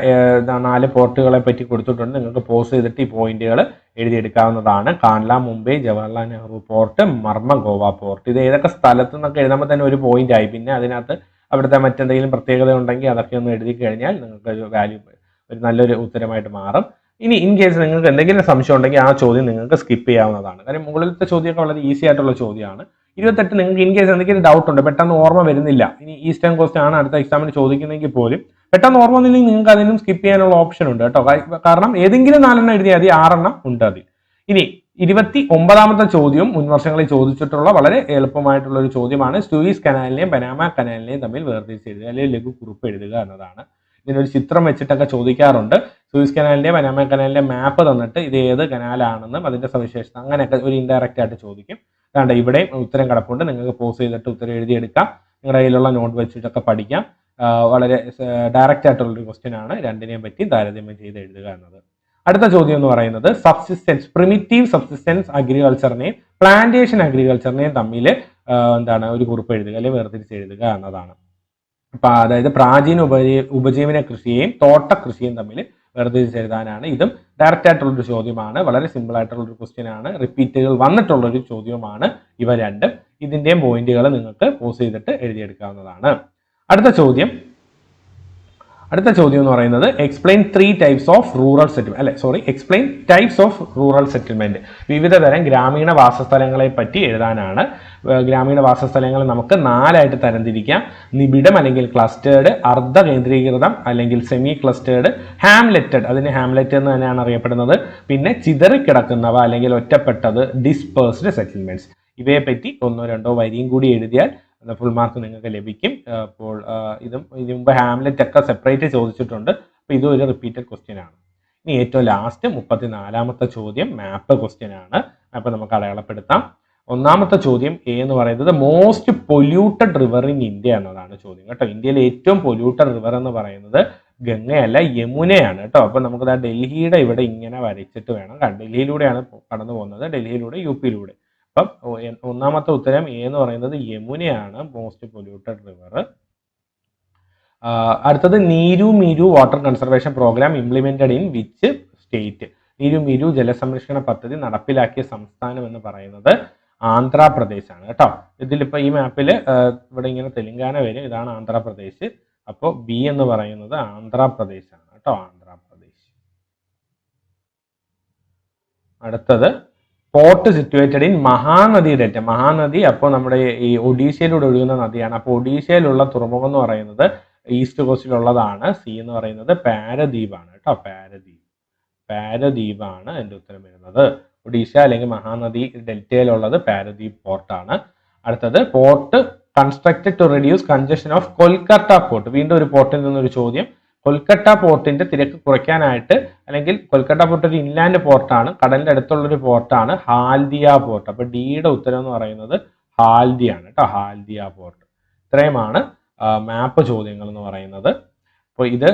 4 പോർട്ടുകളെ പറ്റി കൊടുത്തിട്ടുണ്ട്. നിങ്ങൾക്ക് പോസ് ചെയ്തിട്ട് ഈ പോയിന്റുകൾ എഴുതിയെടുക്കാവുന്നതാണ്. Kandla Mumbai Jawaharlal Nehru port Marmagao port. ഇത് ഏതൊക്കെ സ്ഥലത്ത് നിന്നൊക്കെ എഴുതുമ്പോൾ തന്നെ ഒരു പോയിന്റ് ആയി. പിന്നെ അതിനകത്ത് അവിടുത്തെ മറ്റെന്തെങ്കിലും പ്രത്യേകത ഉണ്ടെങ്കിൽ അതൊക്കെ ഒന്ന് എഴുതി കഴിഞ്ഞാൽ നിങ്ങൾക്ക് ഒരു വാല്യൂ, ഒരു നല്ലൊരു ഉത്തരമായിട്ട് മാറും. ഇനി ഇൻ കേസ് നിങ്ങൾക്ക് എന്തെങ്കിലും സംശയം ഉണ്ടെങ്കിൽ ആ ചോദ്യം നിങ്ങൾക്ക് സ്കിപ്പ് ചെയ്യാവുന്നതാണ്. കാര്യം മുകളിലത്തെ ചോദ്യമൊക്കെ വളരെ ഈസി ആയിട്ടുള്ള ചോദ്യമാണ്. 28 നിങ്ങൾക്ക് ഇൻ കേസ് എന്തെങ്കിലും ഡൗട്ട് ഉണ്ട്, പെട്ടെന്ന് ഓർമ്മ വരുന്നില്ല, ഇനി ഈസ്റ്റേൺ കോസ്റ്റ് ആണ് അടുത്ത എക്സാമിന് ചോദിക്കുന്നെങ്കിൽ പോലും പെട്ടെന്ന് ഓർമ്മ വന്നില്ലെങ്കിൽ നിങ്ങൾക്ക് അതിനും സ്കിപ്പ് ചെയ്യാനുള്ള ഓപ്ഷൻ ഉണ്ട് കേട്ടോ. കാരണം ഏതെങ്കിലും 4 എഴുതിയാൽ മതി, 6 ഉണ്ട് അതിൽ. ഇനി 29ാമത്തെ ചോദ്യം മുൻവർഷങ്ങളിൽ ചോദിച്ചിട്ടുള്ള വളരെ എളുപ്പമായിട്ടുള്ള ഒരു ചോദ്യമാണ്. സൂയിസ് കനാലിനെയും പനാമ കനാലിനെയും തമ്മിൽ വേർതിരിച്ച് എഴുതുക അല്ലെങ്കിൽ ലഘു കുറിപ്പ് എഴുതുക എന്നതാണ്. ഇതിനൊരു ചിത്രം വെച്ചിട്ടൊക്കെ ചോദിക്കാറുണ്ട്. സൂയിസ് കനാലിന്റെ പനാമ കനാലിന്റെ മാപ്പ് തന്നിട്ട് ഇത് ഏത് കനാലാണെന്നും അതിന്റെ സവിശേഷത അങ്ങനെയൊക്കെ ഒരു ഇൻഡയറക്റ്റ് ആയിട്ട് ചോദിക്കും. അതുകൊണ്ട് ഇവിടെ ഉത്തരം കിടപ്പുണ്ട്. നിങ്ങൾക്ക് പോസ് ചെയ്തിട്ട് ഉത്തരം എഴുതിയെടുക്കാം. നിങ്ങളുടെ കയ്യിലുള്ള നോട്ട് വെച്ചിട്ടൊക്കെ പഠിക്കാം. വളരെ ഡയറക്റ്റ് ആയിട്ടുള്ളൊരു ക്വസ്റ്റ്യൻ ആണ്. രണ്ടിനെയും പറ്റി താരതമ്യം ചെയ്ത് എഴുതുക എന്നത്. അടുത്ത ചോദ്യം എന്ന് പറയുന്നത് സബ്സിസ്റ്റൻസ്, പ്രിമിറ്റീവ് സബ്സിസ്റ്റൻസ് അഗ്രികൾച്ചറിനെയും പ്ലാന്റേഷൻ അഗ്രികൾച്ചറിനെയും തമ്മിൽ എന്താണ് ഒരു കുറിപ്പ് എഴുതുക അല്ലെങ്കിൽ വേർതിരിച്ച് എഴുതുക എന്നതാണ്. അതായത് പ്രാചീന ഉപജീവന കൃഷിയെയും തോട്ടകൃഷിയും തമ്മിൽ വേർതിരിച്ച് എഴുതാനാണ്. ഇതും ഡയറക്റ്റ് ആയിട്ടുള്ളൊരു ചോദ്യമാണ്. വളരെ സിമ്പിൾ ആയിട്ടുള്ളൊരു ക്വസ്റ്റ്യൻ ആണ്. റിപ്പീറ്റുകൾ വന്നിട്ടുള്ളൊരു ചോദ്യമാണ് ഇവ രണ്ടും. ഇതിന്റെയും പോയിന്റുകൾ നിങ്ങൾക്ക് പോസ് ചെയ്തിട്ട് എഴുതിയെടുക്കാവുന്നതാണ്. അടുത്ത ചോദ്യം എന്ന് പറയുന്നത് explain 3 types of rural settlement explain types of rural settlement. വിവിധ തരം ഗ്രാമീണ വാസസ്ഥലങ്ങളെ പറ്റി എഴുതാനാണ്. ഗ്രാമീണ വാസസ്ഥലങ്ങൾ നമുക്ക് 4 ആയിട്ട് തരംതിരിക്കാം. നിബിഡം അല്ലെങ്കിൽ ക്ലസ്റ്റേർഡ്, അർദ്ധ കേന്ദ്രീകൃതം അല്ലെങ്കിൽ സെമി ക്ലസ്റ്റേർഡ്, ഹാംലെറ്റഡ്, അതിന് ഹാംലെറ്റ് എന്ന് തന്നെയാണ് അറിയപ്പെടുന്നത്, പിന്നെ ചിതറിക്കിടക്കുന്നവ അല്ലെങ്കിൽ ഒറ്റപ്പെട്ടത്, ഡിസ്പേഴ്സ്ഡ് സെറ്റിൽമെന്റ്സ്. ഇവയെ പറ്റി 1-2 വരിയും കൂടി എഴുതിയാൽ ഫുൾ മാർക്ക് നിങ്ങൾക്ക് ലഭിക്കും. അപ്പോൾ ഇതും ഇതിനു മുമ്പ് ഹാംലെറ്റ് ഒക്കെ സെപ്പറേറ്റ് ചോദിച്ചിട്ടുണ്ട്. അപ്പോൾ ഇതും ഒരു റിപ്പീറ്റഡ് ക്വസ്റ്റ്യൻ ആണ്. ഇനി ഏറ്റവും ലാസ്റ്റ് 34ാമത്തെ ചോദ്യം മാപ്പ് ക്വസ്റ്റ്യൻ ആണ്. മാപ്പ് നമുക്ക് അടയാളപ്പെടുത്താം. 1ാമത്തെ ചോദ്യം എന്ന് പറയുന്നത് most polluted river in India എന്നതാണ് ചോദ്യം കേട്ടോ. ഇന്ത്യയിലെ ഏറ്റവും പൊല്യൂട്ടഡ് റിവർ എന്ന് പറയുന്നത് ഗംഗയല്ല, യമുനയാണ് കേട്ടോ. അപ്പൊ നമുക്ക് ഡൽഹിയുടെ ഇവിടെ ഇങ്ങനെ വരച്ചിട്ട് വേണം, ഡൽഹിയിലൂടെയാണ് കടന്നു പോകുന്നത്, ഡൽഹിയിലൂടെ UP-യിലൂടെ. അപ്പം 1ാമത്തെ ഉത്തരം എന്ന് പറയുന്നത് യമുനയാണ് മോസ്റ്റ് പൊല്യൂട്ടഡ് റിവർ. അടുത്തത് Neeru Meeru water conservation programme implemented in which state. Neeru Meeru ജലസംരക്ഷണ പദ്ധതി നടപ്പിലാക്കിയ സംസ്ഥാനം എന്ന് പറയുന്നത് ആന്ധ്രാപ്രദേശ് ആണ് കേട്ടോ. ഇതിലിപ്പോ ഈ മാപ്പിൽ ഇവിടെ ഇങ്ങനെ തെലങ്കാന വരും, ഇതാണ് ആന്ധ്രാപ്രദേശ്. അപ്പോൾ ബി എന്ന് പറയുന്നത് ആന്ധ്രാപ്രദേശ് ആണ് കേട്ടോ, ആന്ധ്രാപ്രദേശ്. അടുത്തത് port situated in Mahanadi delta. Mahanadi അപ്പോൾ നമ്മുടെ ഈ ഒഡീഷയിലൂടെ ഒഴുകുന്ന നദിയാണ്. അപ്പോൾ ഒഡീഷയിലുള്ള തുറമുഖം എന്ന് പറയുന്നത് ഈസ്റ്റ് കോസ്റ്റിലുള്ളതാണ്. സി എന്ന് പറയുന്നത് പാരദ്വീപാണ് കേട്ടോ, പാരദ്വീപാണ് എൻ്റെ ഉത്തരം വരുന്നത്. ഒഡീഷ അല്ലെങ്കിൽ മഹാനദി ഡെൽറ്റയിലുള്ളത് പാരദ്വീപ് പോർട്ടാണ്. അടുത്തത് port constructed to reduce congestion of Kolkata port. വീണ്ടും ഒരു പോർട്ടിൽ നിന്നൊരു ചോദ്യം. കൊൽക്കത്ത പോർട്ടിന്റെ തിരക്ക് കുറയ്ക്കാനായിട്ട്, അല്ലെങ്കിൽ കൊൽക്കത്ത പോർട്ട് ഒരു ഇൻലാൻഡ് പോർട്ടാണ്, കടലിന്റെ അടുത്തുള്ളൊരു പോർട്ടാണ് ഹാൽദിയ പോർട്ട്. അപ്പൊ ഡിയുടെ ഉത്തരം എന്ന് പറയുന്നത് ഹാൽദിയാണ് കേട്ടോ, ഹാൽദിയ പോർട്ട്. ഇത്രയുമാണ് മാപ്പ് ചോദ്യങ്ങൾ എന്ന് പറയുന്നത്. അപ്പോൾ ഇത്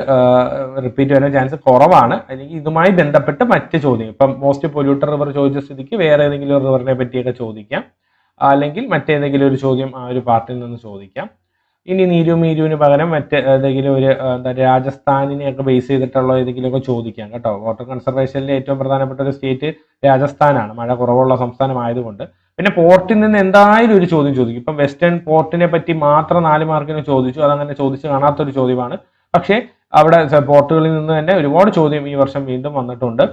റിപ്പീറ്റ് വരാൻ ചാൻസ് കുറവാണ്. അല്ലെങ്കിൽ ഇതുമായി ബന്ധപ്പെട്ട് മറ്റ് ചോദ്യം, ഇപ്പം മോസ്റ്റ് പൊല്യൂട്ടഡ് റിവർ ചോദിച്ച സ്ഥിതിക്ക് വേറെ ഏതെങ്കിലും ഒരു റിവറിനെ പറ്റിയൊക്കെ ചോദിക്കാം, അല്ലെങ്കിൽ മറ്റേതെങ്കിലും ഒരു ചോദ്യം ആ ഒരു പാർട്ടിൽ നിന്ന് ചോദിക്കാം. ഇനി നീരു മീരുവിന് പകരം മറ്റേതെങ്കിലും ഒരു രാജസ്ഥാനിനെയൊക്കെ ബേസ് ചെയ്തിട്ടുള്ള ഏതെങ്കിലുമൊക്കെ ചോദിക്കാം കേട്ടോ. വാട്ടർ കൺസർവേഷനിലെ ഏറ്റവും പ്രധാനപ്പെട്ട ഒരു സ്റ്റേറ്റ് രാജസ്ഥാനാണ്, മഴ കുറവുള്ള സംസ്ഥാനമായതുകൊണ്ട്. പിന്നെ പോർട്ടിൽ നിന്ന് എന്തായാലും ഒരു ചോദ്യം ചോദിക്കും. ഇപ്പം വെസ്റ്റേൺ പോർട്ടിനെ പറ്റി മാത്രം 4 മാർക്കിന് ചോദിച്ചു, അതങ്ങനെ ചോദിച്ചു കാണാത്തൊരു ചോദ്യമാണ്. പക്ഷേ അവിടെ പോർട്ടുകളിൽ നിന്ന് തന്നെ ഒരുപാട് ചോദ്യം ഈ വർഷം വീണ്ടും വന്നിട്ടുണ്ട്.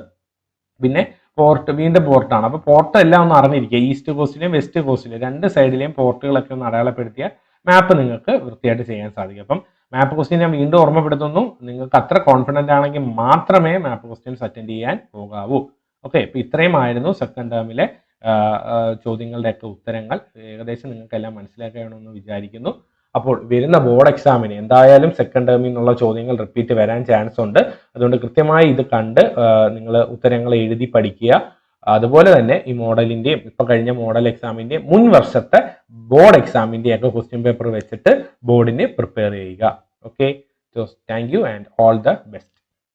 പിന്നെ വീണ്ടും പോർട്ടാണ്. അപ്പോൾ പോർട്ട് എല്ലാം ഒന്ന് അറിഞ്ഞിരിക്കുക. ഈസ്റ്റ് കോസ്റ്റിലെയും വെസ്റ്റ് കോസ്റ്റിലെയും 2 സൈഡിലെയും പോർട്ടുകളൊക്കെ ഒന്ന് അടയാളപ്പെടുത്തിയ മാപ്പ് നിങ്ങൾക്ക് വൃത്തിയായിട്ട് ചെയ്യാൻ സാധിക്കും. അപ്പം മാപ്പ് ക്വസ്റ്റ്യൻ ഞാൻ വീണ്ടും ഓർമ്മപ്പെടുത്തുന്നു, നിങ്ങൾക്ക് അത്ര കോൺഫിഡൻ്റ് ആണെങ്കിൽ മാത്രമേ മാപ്പ് ക്വസ്റ്റ്യൻസ് അറ്റൻഡ് ചെയ്യാൻ പോകാവൂ. ഓക്കെ, ഇപ്പോൾ ഇത്രയുമായിരുന്നു സെക്കൻഡ് ടേമിലെ ചോദ്യങ്ങളുടെയൊക്കെ ഉത്തരങ്ങൾ. ഏകദേശം നിങ്ങൾക്കെല്ലാം മനസ്സിലാക്കണമെന്ന് വിചാരിക്കുന്നു. അപ്പോൾ വരുന്ന ബോർഡ് എക്സാമിന് എന്തായാലും സെക്കൻഡ് ടേമിൽ നിന്നുള്ള ചോദ്യങ്ങൾ റിപ്പീറ്റ് വരാൻ ചാൻസ് ഉണ്ട്. അതുകൊണ്ട് കൃത്യമായി ഇത് കണ്ട് നിങ്ങൾ ഉത്തരങ്ങൾ എഴുതി പഠിക്കുക. അതുപോലെ തന്നെ ഈ മോഡലിന്റെയും ഇപ്പൊ കഴിഞ്ഞ മോഡൽ എക്സാമിന്റെയും മുൻ വർഷത്തെ ബോർഡ് എക്സാമിന്റെയും ഒക്കെ ക്വസ്റ്റ്യൻ പേപ്പർ വെച്ചിട്ട് ബോർഡിന് പ്രിപ്പയർ ചെയ്യുക. Okay, thank you and all the best.